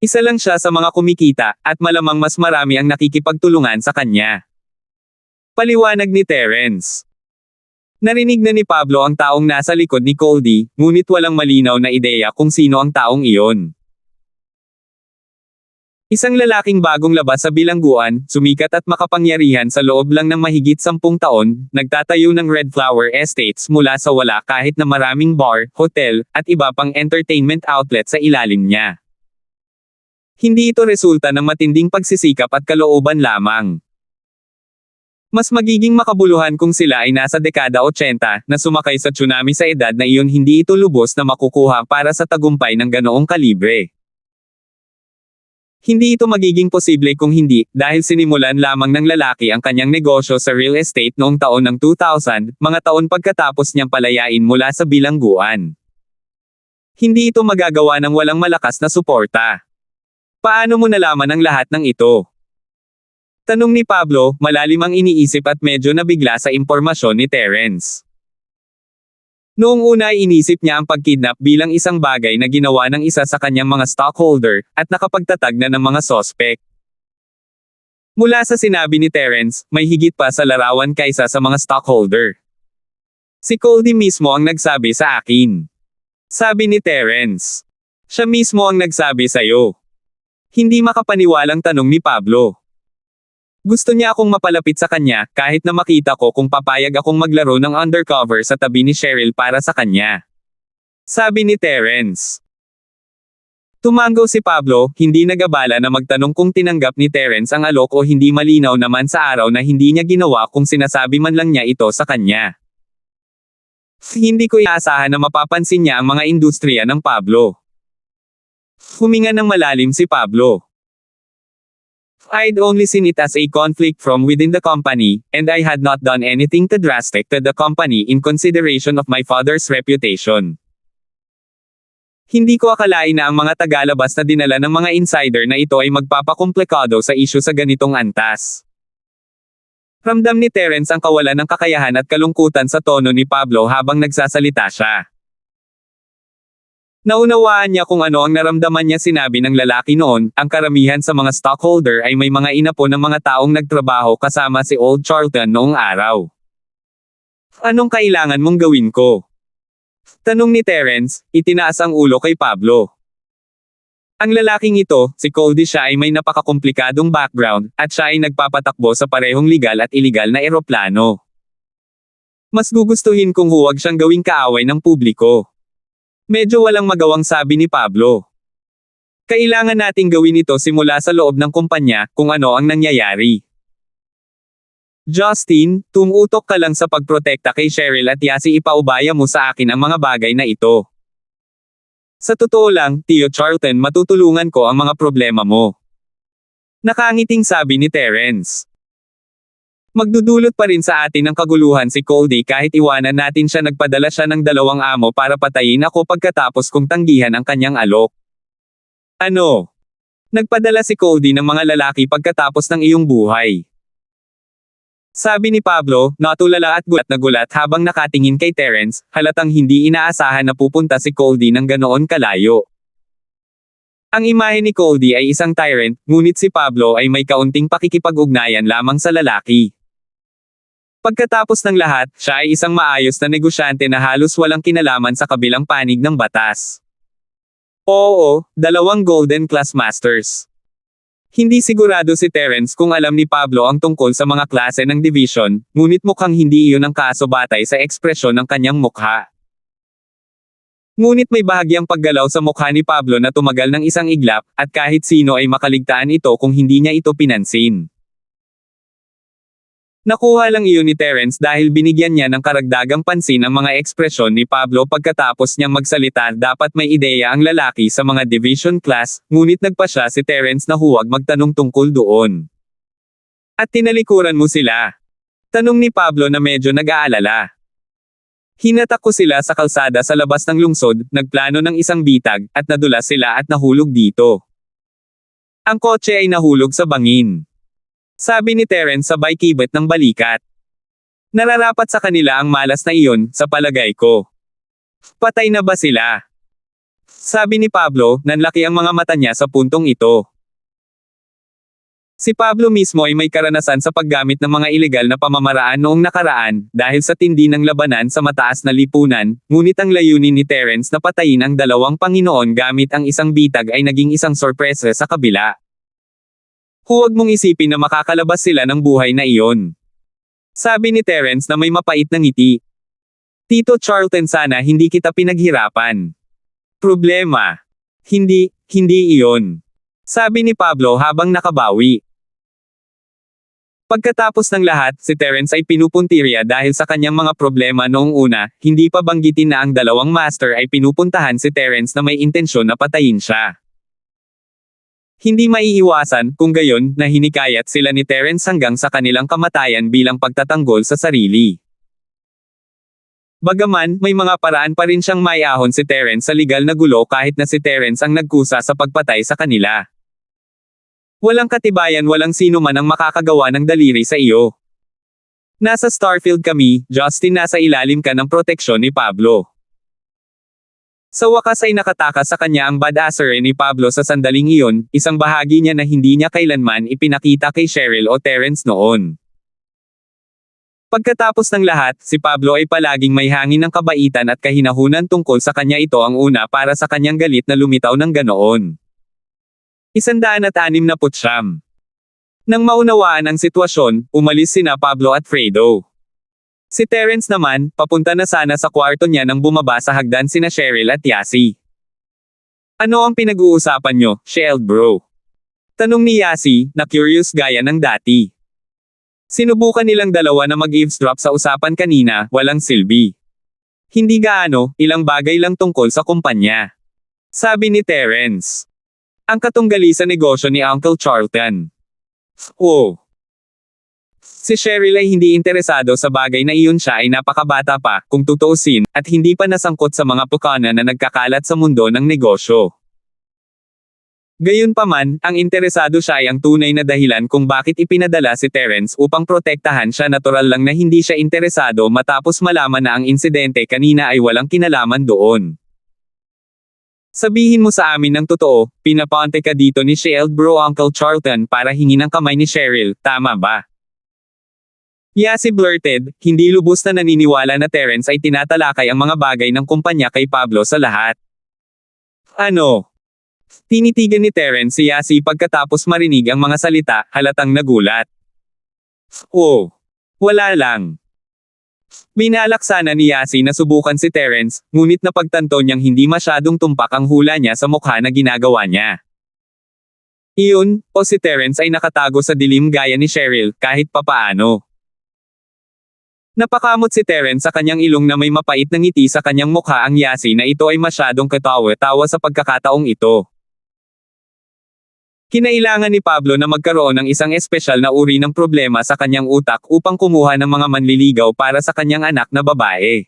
A: Isa lang siya sa mga kumikita, at malamang mas marami ang nakikipagtulungan sa kanya. Paliwanag ni Terence. Narinig na ni Pablo ang taong nasa likod ni Goldie, ngunit walang malinaw na ideya kung sino ang taong iyon. Isang lalaking bagong labas sa bilangguan, sumikat at makapangyarihan sa loob lang ng mahigit 10 taon, nagtatayo ng Red Flower Estates mula sa wala kahit na maraming bar, hotel, at iba pang entertainment outlet sa ilalim niya. Hindi ito resulta ng matinding pagsisikap at kalooban lamang. Mas magiging makabuluhan kung sila ay nasa dekada 80 na sumakay sa tsunami sa edad na iyon, hindi ito lubos na makukuha para sa tagumpay ng ganoong kalibre. Hindi ito magiging posible kung hindi, dahil sinimulan lamang ng lalaki ang kanyang negosyo sa real estate noong taon ng 2000, mga taon pagkatapos niyang palayain mula sa bilangguan. Hindi ito magagawa ng walang malakas na suporta. Paano mo nalaman ang lahat ng ito? Tanong ni Pablo, malalim ang iniisip at medyo nabigla sa impormasyon ni Terence. Noong una ay inisip niya ang pagkidnap bilang isang bagay na ginawa ng isa sa kanyang mga stockholder, at nakapagtatag na ng mga sospek. Mula sa sinabi ni Terence, may higit pa sa larawan kaysa sa mga stockholder. Si Goldie mismo ang nagsabi sa akin. Sabi ni Terence. Siya mismo ang nagsabi sa'yo. Hindi makapaniwalang tanong ni Pablo. Gusto niya akong mapalapit sa kanya, kahit na makita ko kung papayag akong maglaro ng undercover sa tabi ni Cheryl para sa kanya. Sabi ni Terence. Tumango si Pablo, hindi nagabala na magtanong kung tinanggap ni Terence ang alok o hindi. Malinaw naman sa araw na hindi niya ginawa kung sinasabi man lang niya ito sa kanya. Hindi ko inaasahan na mapapansin niya ang mga industriya ng Pablo. Huminga ng malalim si Pablo. I'd only seen it as a conflict from within the company, and I had not done anything to drastic to the company in consideration of my father's reputation. Hindi ko akalain na ang mga tagalabas na dinala ng mga insider na ito ay magpapakomplikado sa isyu sa ganitong antas. Ramdam ni Terence ang kawalan ng kakayahan at kalungkutan sa tono ni Pablo habang nagsasalita siya. Naunawaan niya kung ano ang naramdaman niya. Sinabi ng lalaki noon, ang karamihan sa mga stockholder ay may mga inapo ng mga taong nagtrabaho kasama si Old Charlton noong araw. Anong kailangan mong gawin ko? Tanong ni Terence, itinaas ang ulo kay Pablo. Ang lalaking ito, si Cody, siya ay may napakakomplikadong background, at siya ay nagpapatakbo sa parehong legal at iligal na eroplano. Mas gugustuhin kung huwag siyang gawing kaaway ng publiko. Medyo walang magawang sabi ni Pablo. Kailangan nating gawin ito simula sa loob ng kumpanya, kung ano ang nangyayari. Justin, tumutok ka lang sa pagprotekta kay Cheryl at Yasi, ipaubaya mo sa akin ang mga bagay na ito. Sa totoo lang, Tio Charlton, matutulungan ko ang mga problema mo. Nakangiting sabi ni Terence. Magdudulot pa rin sa atin ng kaguluhan si Cody kahit iwanan natin siya. Nagpadala siya ng 2 amo para patayin ako pagkatapos kong tanggihan ang kanyang alok. Ano? Nagpadala si Cody ng mga lalaki pagkatapos ng iyong buhay. Sabi ni Pablo, natulala at gulat na gulat habang nakatingin kay Terence, halatang hindi inaasahan na pupunta si Cody ng ganoon kalayo. Ang imahe ni Cody ay isang tyrant, ngunit si Pablo ay may kaunting pakikipag-ugnayan lamang sa lalaki. Pagkatapos ng lahat, siya ay isang maayos na negosyante na halos walang kinalaman sa kabilang panig ng batas. Oo, 2 Golden Class Masters. Hindi sigurado si Terence kung alam ni Pablo ang tungkol sa mga klase ng division, ngunit mukhang hindi iyon ang kaso batay sa ekspresyon ng kanyang mukha. Ngunit may bahagyang paggalaw sa mukha ni Pablo na tumagal ng isang iglap, at kahit sino ay makaligtaan ito kung hindi niya ito pinansin. Nakuha lang iyon ni Terence dahil binigyan niya ng karagdagang pansin ang mga ekspresyon ni Pablo pagkatapos niyang magsalita. Dapat may ideya ang lalaki sa mga division class, ngunit nagpa siya si Terence na huwag magtanong tungkol doon. At tinalikuran mo sila? Tanong ni Pablo na medyo nag-aalala. Hinatak ko sila sa kalsada sa labas ng lungsod, nagplano ng isang bitag, at nadulas sila at nahulog dito. Ang kotse ay nahulog sa bangin. Sabi ni Terence sabay kibet ng balikat. Nararapat sa kanila ang malas na iyon, sa palagay ko. Patay na ba sila? Sabi ni Pablo, nanlaki ang mga mata niya sa puntong ito. Si Pablo mismo ay may karanasan sa paggamit ng mga ilegal na pamamaraan noong nakaraan, dahil sa tindi ng labanan sa mataas na lipunan, ngunit ang layunin ni Terence na patayin ang 2 Panginoon gamit ang isang bitag ay naging isang sorpresa sa kabila. Huwag mong isipin na makakalabas sila ng buhay na iyon. Sabi ni Terence na may mapait na ngiti. Tito Charlton, sana hindi kita pinaghirapan. Problema. Hindi iyon. Sabi ni Pablo habang nakabawi. Pagkatapos ng lahat, si Terence ay pinupuntirya dahil sa kanyang mga problema noong una, hindi pa banggitin na ang 2 master ay pinupuntahan si Terence na may intensyon na patayin siya. Hindi maiiwasan, kung gayon, na hinikayat sila ni Terence hanggang sa kanilang kamatayan bilang pagtatanggol sa sarili. Bagaman, may mga paraan pa rin siyang maiahon si Terence sa legal na gulo kahit na si Terence ang nagkusa sa pagpatay sa kanila. Walang katibayan, walang sino man ang makakagawa ng daliri sa iyo. Nasa Starfield kami, Justin, nasa ilalim ka ng proteksyon ni Pablo. Sa wakas ay nakatakas sa kanya ang badassery ni Pablo sa sandaling iyon, isang bahagi niya na hindi niya kailanman ipinakita kay Cheryl o Terence noon. Pagkatapos ng lahat, si Pablo ay palaging may hangin ng kabaitan at kahinahunan tungkol sa kanya. Ito ang una para sa kanyang galit na lumitaw ng ganoon. 169. Nang maunawaan ang sitwasyon, umalis sina Pablo at Fredo. Si Terence naman, papunta na sana sa kwarto niya nang bumaba sa hagdan sina Cheryl at Yasi. Ano ang pinag-uusapan nyo, Shield bro? Tanong ni Yasi, na curious gaya ng dati. Sinubukan nilang dalawa na mag-eavesdrop sa usapan kanina, walang silbi. Hindi gaano, ilang bagay lang tungkol sa kumpanya. Sabi ni Terence. Ang katunggali sa negosyo ni Uncle Charlton. Oh. Si Cheryl ay hindi interesado sa bagay na iyon, siya ay napakabata pa, kung tutuusin, at hindi pa nasangkot sa mga pukana na nagkakalat sa mundo ng negosyo. Gayunpaman, ang interesado siya ay ang tunay na dahilan kung bakit ipinadala si Terence upang protektahan siya. Natural lang na hindi siya interesado matapos malaman na ang insidente kanina ay walang kinalaman doon. Sabihin mo sa amin ng totoo, pinaponte ka dito ni Shield Bro Uncle Charlton para hingin ang kamay ni Cheryl, tama ba? Yasi blurted, hindi lubos na naniniwala na Terence ay tinatalakay ang mga bagay ng kumpanya kay Pablo sa lahat. Ano? Tinitigan ni Terence si Yasi pagkatapos marinig ang mga salita, halatang nagulat. Oh. Wala lang. Binalak sana ni Yasi na subukan si Terence, ngunit napagtanto niyang hindi masyadong tumpak ang hula niya sa mukha na ginagawa niya. Iyon, o si Terence ay nakatago sa dilim gaya ni Cheryl, kahit papaano. Napakamot si Terence sa kanyang ilong na may mapait na ngiti sa kanyang mukha. Ang Yasi na ito ay masyadong katawa-tawa sa pagkakataong ito. Kinailangan ni Pablo na magkaroon ng isang espesyal na uri ng problema sa kanyang utak upang kumuha ng mga manliligaw para sa kanyang anak na babae.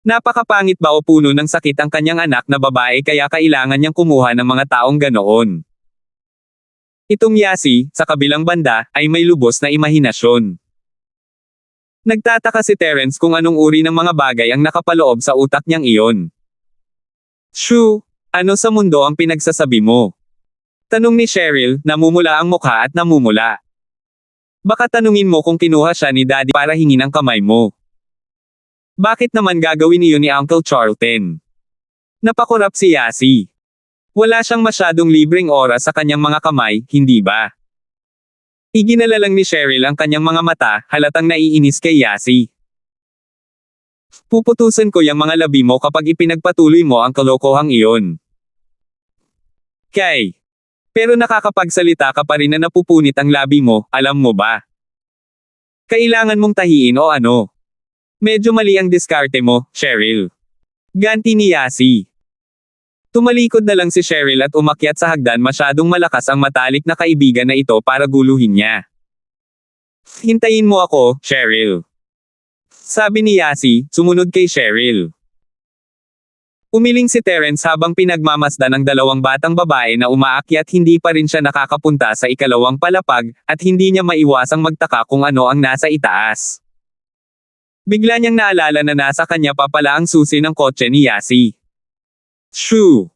A: Napakapangit ba o puno ng sakit ang kanyang anak na babae kaya kailangan niyang kumuha ng mga taong ganoon. Itong Yasi, sa kabilang banda, ay may lubos na imahinasyon. Nagtataka si Terence kung anong uri ng mga bagay ang nakapaloob sa utak niyang iyon. Shoo, ano sa mundo ang pinagsasabi mo? Tanong ni Cheryl, namumula ang mukha at namumula. Baka tanungin mo kung kinuha siya ni Daddy para hingin ang kamay mo. Bakit naman gagawin iyon ni Uncle Charlton? Napakurap si Yasi. Wala siyang masyadong libreng oras sa kanyang mga kamay, hindi ba? Iginala lang ni Cheryl ang kanyang mga mata, halatang naiinis kay Yasi. Puputusan ko yung mga labi mo kapag ipinagpatuloy mo ang kalokohang iyon. Kay. Pero nakakapagsalita ka pa rin na napupunit ang labi mo, alam mo ba? Kailangan mong tahiin o ano? Medyo mali ang diskarte mo, Cheryl. Ganti ni Yasi. Tumalikod na lang si Cheryl at umakyat sa hagdan. Masyadong malakas ang matalik na kaibigan na ito para guluhin niya. Hintayin mo ako, Cheryl. Sabi ni Yasi, sumunod kay Cheryl. Umiling si Terence habang pinagmamasdan ng dalawang batang babae na umaakyat. Hindi pa rin siya nakakapunta sa ikalawang palapag, at hindi niya maiwasang magtaka kung ano ang nasa itaas. Bigla niyang naalala na nasa kanya pa pala ang susi ng kotse ni Yasi. Shoo!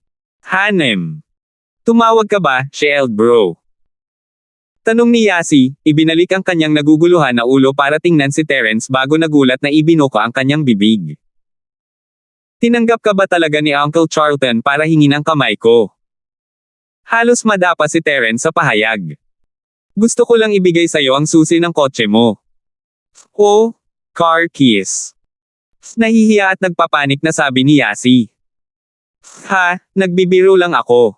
A: Hanem! Tumawag ka ba, Shield Bro? Tanong ni Yasi, ibinalik ang kanyang naguguluhan na ulo para tingnan si Terence bago nagulat na ibinuka ang kanyang bibig. Tinanggap ka ba talaga ni Uncle Charlton para hingin ang kamay ko? Halos madapa si Terence sa pahayag. Gusto ko lang ibigay sa'yo ang susi ng kotse mo. Oh, car keys. Nahihiya at nagpapanik na sabi ni Yasi. Ha, nagbibiro lang ako.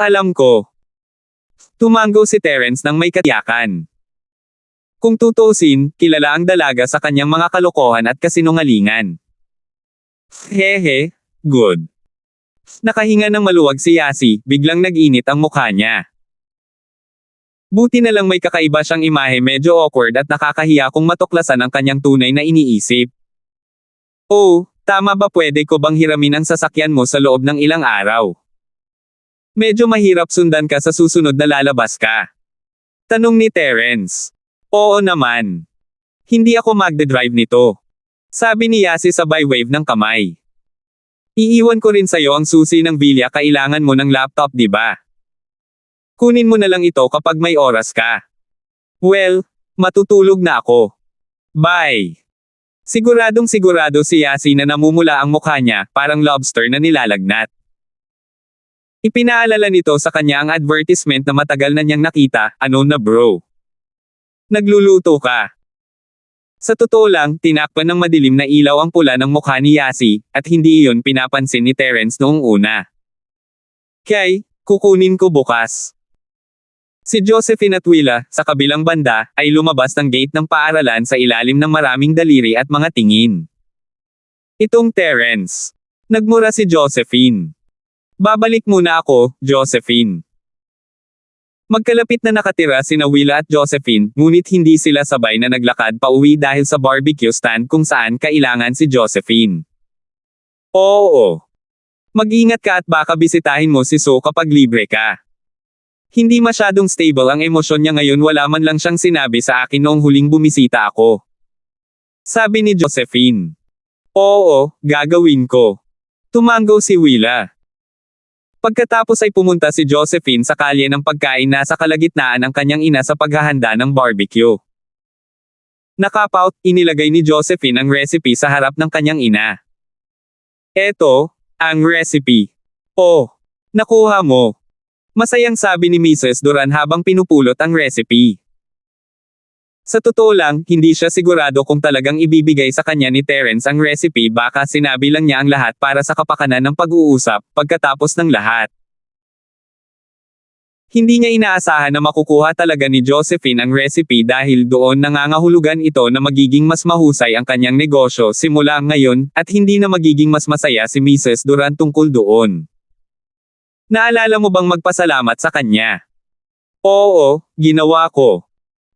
A: Alam ko. Tumango si Terence nang may katiyakan. Kung tutuusin, kilala ang dalaga sa kanyang mga kalokohan at kasinungalingan. Hehe, good. Nakahinga ng maluwag si Yasi, biglang nag-init ang mukha niya. Buti na lang may kakaiba siyang imahe. Medyo awkward at nakakahiya kung matuklasan ang kanyang tunay na iniisip. Oh, tama ba, pwede ko bang hiramin ang sasakyan mo sa loob ng ilang araw? Medyo mahirap sundan ka sa susunod na lalabas ka. Tanong ni Terence. Oo naman. Hindi ako magdadrive nito. Sabi ni Yasi sabay wave ng kamay. Iiwan ko rin sa'yo ang susi ng bilya. Kailangan mo ng laptop, di ba? Kunin mo na lang ito kapag may oras ka. Well, matutulog na ako. Bye. Siguradong sigurado si Yasi na namumula ang mukha niya, parang lobster na nilalagnat. Ipinaalala nito sa kanya ang advertisement na matagal na niyang nakita. Ano na bro? Nagluluto ka. Sa totoo lang, tinakpan ng madilim na ilaw ang pula ng mukha ni Yasi, at hindi iyon pinapansin ni Terence noong una. Kay, kukunin ko bukas. Si Josephine at Willa, sa kabilang banda, ay lumabas ng gate ng paaralan sa ilalim ng maraming daliri at mga tingin. Itong Terence. Nagmura si Josephine. Babalik muna ako, Josephine. Magkalapit na nakatira sina Willa at Josephine, ngunit hindi sila sabay na naglakad pa uwi dahil sa barbecue stand kung saan kailangan si Josephine. Oo. Mag-ingat ka at baka bisitahin mo si So kapag libre ka. Hindi masyadong stable ang emosyon niya ngayon, wala man lang siyang sinabi sa akin noong huling bumisita ako. Sabi ni Josephine. Oo, gagawin ko. Tumango si Willa. Pagkatapos ay pumunta si Josephine sa kalye ng pagkain nasa kalagitnaan ng kanyang ina sa paghahanda ng barbecue. Nakapout, inilagay ni Josephine ang recipe sa harap ng kanyang ina. Eto, ang recipe. Oh, nakuha mo. Masayang sabi ni Mrs. Duran habang pinupulot ang recipe. Sa totoo lang, hindi siya sigurado kung talagang ibibigay sa kanya ni Terence ang recipe, baka sinabi lang niya ang lahat para sa kapakanan ng pag-uusap, pagkatapos ng lahat. Hindi niya inaasahan na makukuha talaga ni Josephine ang recipe dahil doon nangangahulugan ito na magiging mas mahusay ang kanyang negosyo simula ngayon, at hindi na magiging mas masaya si Mrs. Duran tungkol doon. Naalala mo bang magpasalamat sa kanya? Oo, ginawa ko.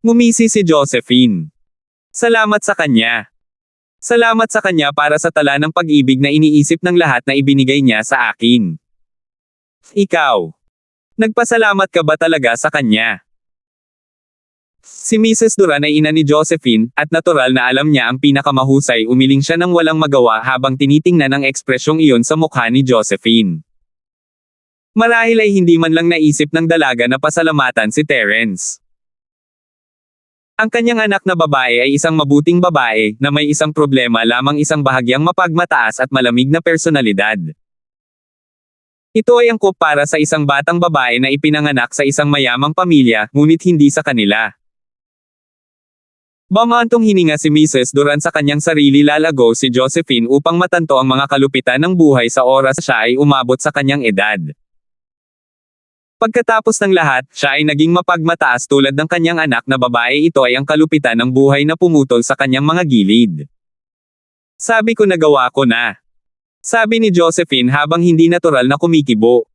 A: Ngumisi si Josephine. Salamat sa kanya. Salamat sa kanya para sa tala ng pag-ibig na iniisip ng lahat na ibinigay niya sa akin. Ikaw. Nagpasalamat ka ba talaga sa kanya? Si Mrs. Duran ay ina ni Josephine, at natural na alam niya ang pinakamahusay, umiling siya ng walang magawa habang tinitingnan ang ekspresyong iyon sa mukha ni Josephine. Marahil ay hindi man lang naisip ng dalaga na pasalamatan si Terence. Ang kanyang anak na babae ay isang mabuting babae, na may isang problema lamang, isang bahagyang mapagmataas at malamig na personalidad. Ito ay angkop para sa isang batang babae na ipinanganak sa isang mayamang pamilya, ngunit hindi sa kanila. Bumantong hininga si Mrs. Duran sa kanyang sarili, lalago si Josephine upang matanto ang mga kalupitan ng buhay sa oras siya ay umabot sa kanyang edad. Pagkatapos ng lahat, siya ay naging mapagmataas tulad ng kanyang anak na babae. Ito ay ang kalupitan ng buhay na pumutol sa kanyang mga gilid. Sabi ko, nagawa ko na. Sabi ni Josephine habang hindi natural na kumikibo.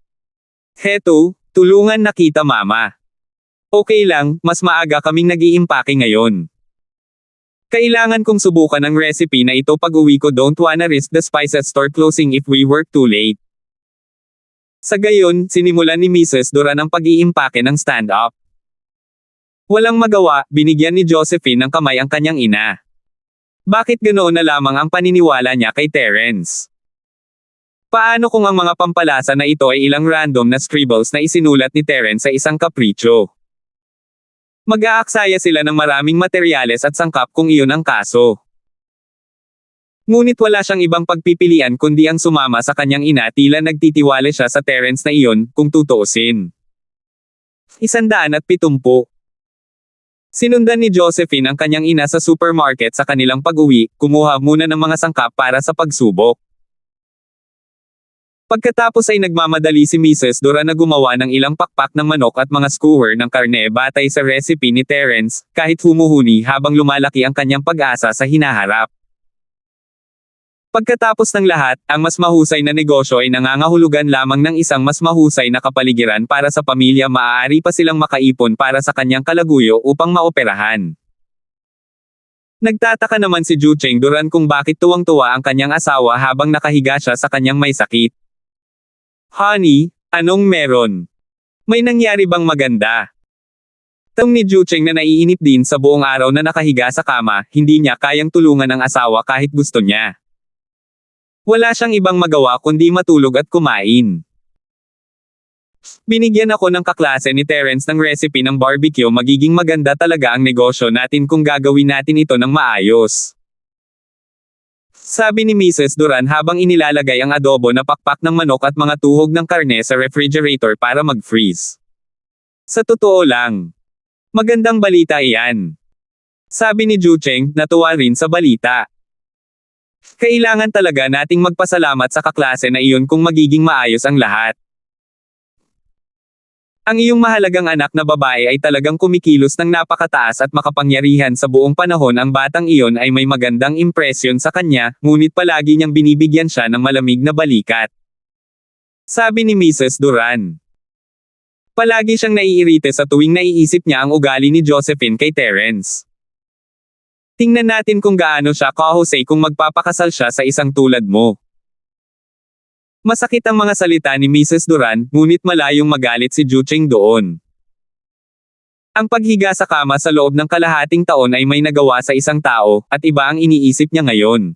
A: Heto, tulungan na kita mama. Okay lang, mas maaga kaming nag-iimpake ngayon. Kailangan kong subukan ang recipe na ito pag uwi ko. Don't wanna risk the spice at store closing if we work too late. Sa gayon, sinimulan ni Mrs. Duran ang pag-iimpake ng stand-up. Walang magawa, binigyan ni Josephine ng kamay ang kanyang ina. Bakit ganoon na lamang ang paniniwala niya kay Terence? Paano kung ang mga pampalasa na ito ay ilang random na scribbles na isinulat ni Terence sa isang kapritsyo? Mag-aaksaya sila ng maraming materyales at sangkap kung iyon ang kaso. Ngunit wala siyang ibang pagpipilian kundi ang sumama sa kanyang ina, tila nagtitiwala siya sa Terence na iyon, kung tutuusin. 170. Sinundan ni Josephine ang kanyang ina sa supermarket sa kanilang pag-uwi, kumuha muna ng mga sangkap para sa pagsubok. Pagkatapos ay nagmamadali si Mrs. Duran na gumawa ng ilang pakpak ng manok at mga skewer ng karne batay sa recipe ni Terence, kahit humuhuni habang lumalaki ang kanyang pag-asa sa hinaharap. Pagkatapos ng lahat, ang mas mahusay na negosyo ay nangangahulugan lamang ng isang mas mahusay na kapaligiran para sa pamilya. Maaari pa silang makaipon para sa kanyang kalaguyo upang maoperahan. Nagtataka naman si Jucheng Duran kung bakit tuwang-tuwa ang kanyang asawa habang nakahiga siya sa kanyang may sakit. Honey, anong meron? May nangyari bang maganda? Tanong ni Jucheng na naiinip din sa buong araw na nakahiga sa kama, hindi niya kayang tulungan ang asawa kahit gusto niya. Wala siyang ibang magawa kundi matulog at kumain. Binigyan ako ng kaklase ni Terence ng recipe ng barbecue. Magiging maganda talaga ang negosyo natin kung gagawin natin ito ng maayos. Sabi ni Mrs. Duran habang inilalagay ang adobo na pakpak ng manok at mga tuhog ng karne sa refrigerator para mag-freeze. Sa totoo lang, magandang balita iyan. Sabi ni Jucheng, natuwa rin sa balita. Kailangan talaga nating magpasalamat sa kaklase na iyon kung magiging maayos ang lahat. Ang iyong mahalagang anak na babae ay talagang kumikilos ng napakataas at makapangyarihan sa buong panahon. Ang batang iyon ay may magandang impresyon sa kanya, ngunit palagi niyang binibigyan siya ng malamig na balikat. Sabi ni Mrs. Duran. Palagi siyang naiirite sa tuwing naiisip niya ang ugali ni Josephine kay Terence. Tingnan natin kung gaano siya kahusay kung magpapakasal siya sa isang tulad mo. Masakit ang mga salita ni Mrs. Duran, ngunit malayong magalit si Jucheng doon. Ang paghiga sa kama sa loob ng kalahating taon ay may nagawa sa isang tao, at iba ang iniisip niya ngayon.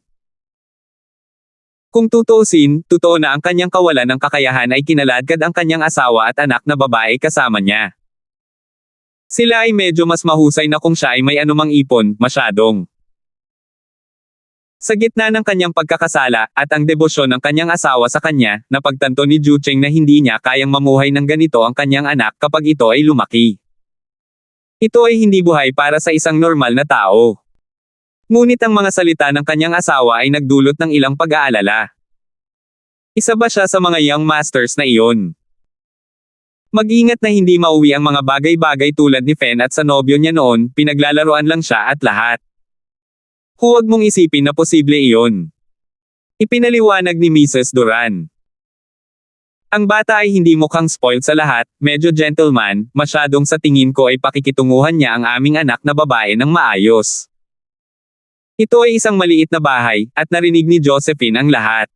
A: Kung tutuusin, totoo na ang kanyang kawalan ng kakayahan ay kinaladkad ang kanyang asawa at anak na babae kasama niya. Sila ay medyo mas mahusay na kung siya ay may anumang ipon, masyadong. Sa gitna ng kanyang pagkakasala, at ang debosyon ng kanyang asawa sa kanya, napagtanto ni Jucheng na hindi niya kayang mamuhay ng ganito ang kanyang anak kapag ito ay lumaki. Ito ay hindi buhay para sa isang normal na tao. Ngunit ang mga salita ng kanyang asawa ay nagdulot ng ilang pag-aalala. Isa ba siya sa mga young masters na iyon? Mag-ingat na hindi mauwi ang mga bagay-bagay tulad ni Fen at sa nobyo niya noon, pinaglalaroan lang siya at lahat. Huwag mong isipin na posible iyon. Ipinaliwanag ni Mrs. Duran. Ang bata ay hindi mukhang spoiled sa lahat, medyo gentleman, masyadong sa tingin ko ay pakikitunguhan niya ang aming anak na babae ng maayos. Ito ay isang maliit na bahay, at narinig ni Josephine ang lahat.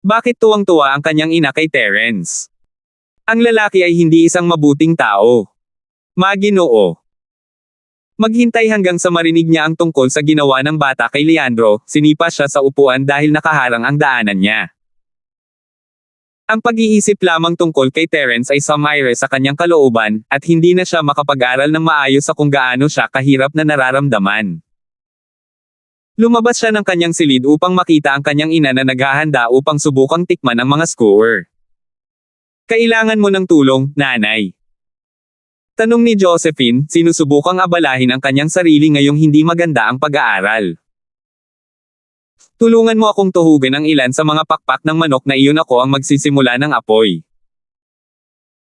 A: Bakit tuwang-tuwa ang kanyang ina kay Terence? Ang lalaki ay hindi isang mabuting tao. Maginoo. Maghintay hanggang sa marinig niya ang tungkol sa ginawa ng bata kay Leandro, sinipa siya sa upuan dahil nakaharang ang daanan niya. Ang pag-iisip lamang tungkol kay Terence ay sumaire sa kanyang kalooban, at hindi na siya makapag-aral ng maayos sa kung gaano siya kahirap na nararamdaman. Lumabas siya ng kanyang silid upang makita ang kanyang ina na naghahanda upang subukang tikman ang mga skewer. Kailangan mo ng tulong, nanay. Tanong ni Josephine, sinusubukang abalahin ang kanyang sarili ngayong hindi maganda ang pag-aaral. Tulungan mo akong tuhugan ang ilan sa mga pakpak ng manok na iyon ako ang magsisimula ng apoy.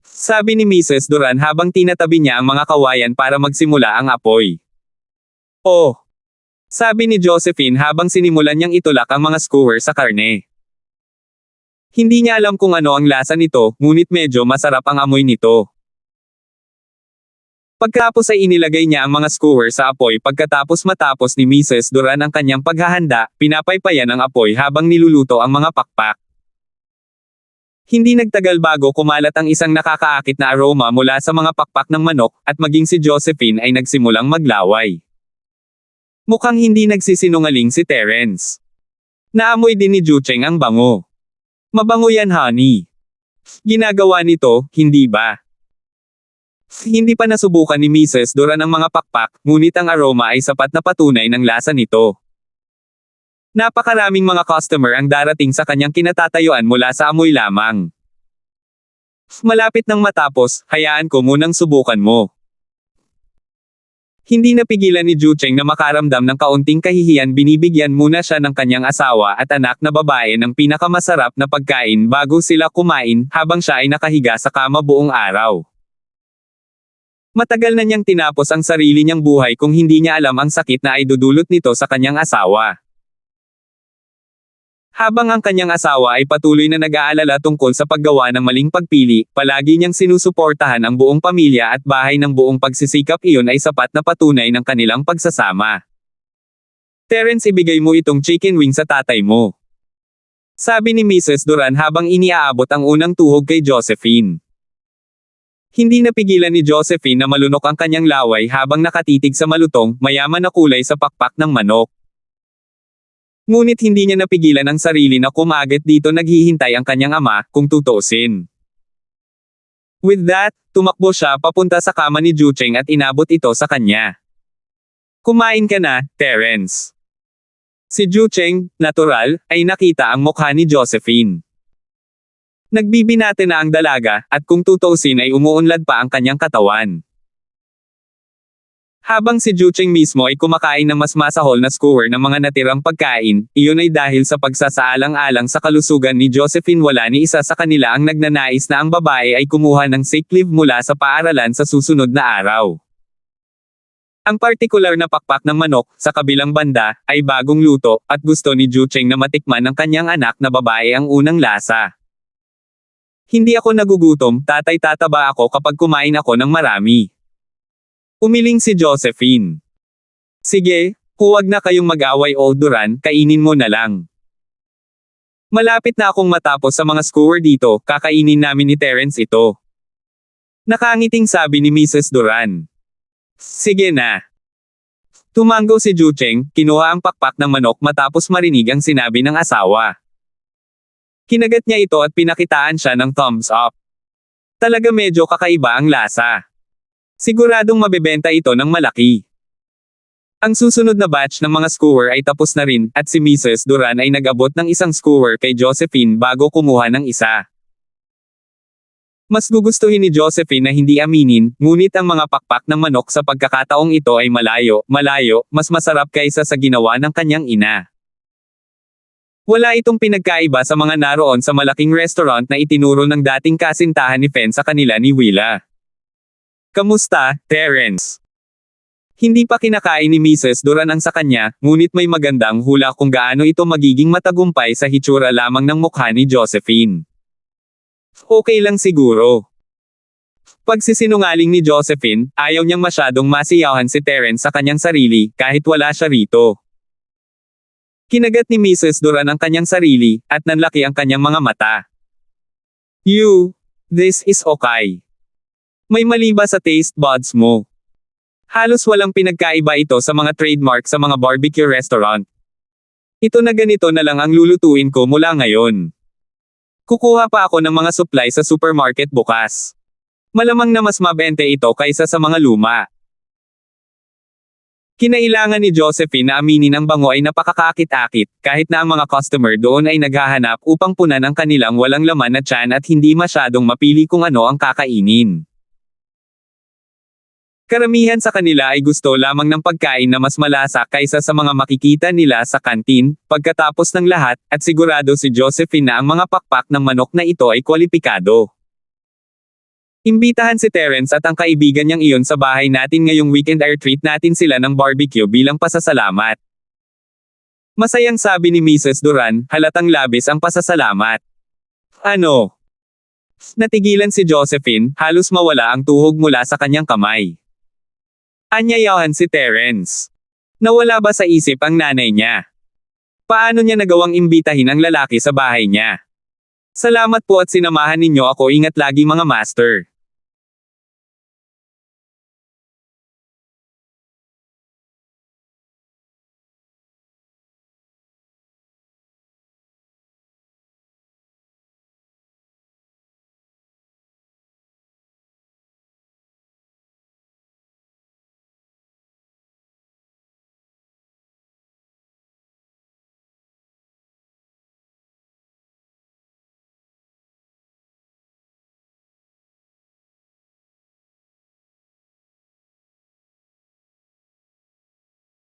A: Sabi ni Mrs. Duran habang tinatabi niya ang mga kawayan para magsimula ang apoy. Oh! Sabi ni Josephine habang sinimulan niyang itulak ang mga skewer sa karne. Hindi niya alam kung ano ang lasa nito, ngunit medyo masarap ang amoy nito. Pagkatapos ay inilagay niya ang mga skewer sa apoy matapos ni Mrs. Duran ang kanyang paghahanda, pinapaypayan ang apoy habang niluluto ang mga pakpak. Hindi nagtagal bago kumalat ang isang nakakaakit na aroma mula sa mga pakpak ng manok, at maging si Josephine ay nagsimulang maglaway. Mukhang hindi nagsisinungaling si Terence. Naamoy din ni Jucheng ang bango. Mabango yan, honey. Ginagawa nito, hindi ba? Hindi pa nasubukan ni Mrs. Duran ang mga pakpak, ngunit ang aroma ay sapat na patunay ng lasa nito. Napakaraming mga customer ang darating sa kanyang kinatatayuan mula sa amoy lamang. Malapit nang matapos, hayaan ko munang subukan mo. Hindi napigilan ni Jucheng na makaramdam ng kaunting kahihiyan, binibigyan muna siya ng kanyang asawa at anak na babae ng pinakamasarap na pagkain bago sila kumain, habang siya ay nakahiga sa kama buong araw. Matagal na niyang tinapos ang sarili niyang buhay kung hindi niya alam ang sakit na ay dudulot nito sa kanyang asawa. Habang ang kanyang asawa ay patuloy na nag-aalala tungkol sa paggawa ng maling pagpili, palagi niyang sinusuportahan ang buong pamilya at bahay ng buong pagsisikap, iyon ay sapat na patunay ng kanilang pagsasama. Terence, ibigay mo itong chicken wing sa tatay mo. Sabi ni Mrs. Duran habang iniaabot ang unang tuhog kay Josephine. Hindi napigilan ni Josephine na malunok ang kanyang laway habang nakatitig sa malutong, mayaman na kulay sa pakpak ng manok. Ngunit hindi niya napigilan ang sarili na kumagat dito, naghihintay ang kanyang ama, kung tutuusin. With that, tumakbo siya papunta sa kama ni Jucheng at inabot ito sa kanya. Kumain ka na, Terence. Si Jucheng, natural, ay nakita ang mukha ni Josephine. Nagbibinate na ang dalaga, at kung tutuusin ay umuunlad pa ang kanyang katawan. Habang si Jucheng mismo ay kumakain ng mas masahol na skewer ng mga natirang pagkain, iyon ay dahil sa pagsasaalang-alang sa kalusugan ni Josephine. Wala ni isa sa kanila ang nagnanais na ang babae ay kumuha ng sick leave mula sa paaralan sa susunod na araw. Ang partikular na pakpak ng manok, sa kabilang banda, ay bagong luto, at gusto ni Jucheng na matikman ng kanyang anak na babae ang unang lasa. Hindi ako nagugutom, tatay, tataba ako kapag kumain ako ng marami. Umiling si Josephine. Sige, huwag na kayong mag-away, Old Duran, kainin mo na lang. Malapit na akong matapos sa mga skewer dito, kakainin namin ni Terence ito. Nakangiting sabi ni Mrs. Duran. Sige na. Tumanggo si Jucheng, kinuha ang pakpak ng manok matapos marinig ang sinabi ng asawa. Kinagat niya ito at pinakitaan siya ng thumbs up. Talaga medyo kakaiba ang lasa. Siguradong mabebenta ito ng malaki. Ang susunod na batch ng mga skewer ay tapos na rin, at si Mrs. Duran ay nag-abot ng isang skewer kay Josephine bago kumuha ng isa. Mas gugustuhin ni Josephine na hindi aminin, ngunit ang mga pakpak ng manok sa pagkakataong ito ay malayo, mas masarap kaysa sa ginawa ng kanyang ina. Wala itong pinagkaiba sa mga naroon sa malaking restaurant na itinuro ng dating kasintahan ni Fen sa kanila ni Willa. Kamusta, Terence? Hindi pa kinakain ni Mrs. Duran ang sa kanya, ngunit may magandang hula kung gaano ito magiging matagumpay sa hitsura lamang ng mukha ni Josephine. Okay lang siguro. Pagsisinungaling ni Josephine, ayaw niyang masyadong masiyahan si Terence sa kanyang sarili, kahit wala siya rito. Kinagat ni Mrs. Duran ang kanyang sarili, at nanlaki ang kanyang mga mata. This is okay. May mali ba sa taste buds mo? Halos walang pinagkaiba ito sa mga trademark sa mga barbecue restaurant. Ito na ganito na lang ang lulutuin ko mula ngayon. Kukuha pa ako ng mga supply sa supermarket bukas. Malamang na mas mabente ito kaysa sa mga luma. Kinailangan ni Josephine na aminin ang bango ay napakakakit-akit, kahit na ang mga customer doon ay naghahanap upang punan ang kanilang walang laman na tiyan at hindi masyadong mapili kung ano ang kakainin. Karamihan sa kanila ay gusto lamang ng pagkain na mas malasa kaysa sa mga makikita nila sa kantin, pagkatapos ng lahat, at sigurado si Josephine na ang mga pakpak ng manok na ito ay kwalipikado. Imbitahan si Terence at ang kaibigan niyang iyon sa bahay natin ngayong weekend, air treat natin sila ng barbecue bilang pasasalamat. Masayang sabi ni Mrs. Duran, halatang labis ang pasasalamat. Ano? Natigilan si Josephine, halos mawala ang tuhog mula sa kanyang kamay. Anyayahan si Terence. Nawala ba sa isip ang nanay niya? Paano niya nagawang imbitahin ang lalaki sa bahay niya? Salamat po at sinamahan ninyo ako, ingat lagi mga master.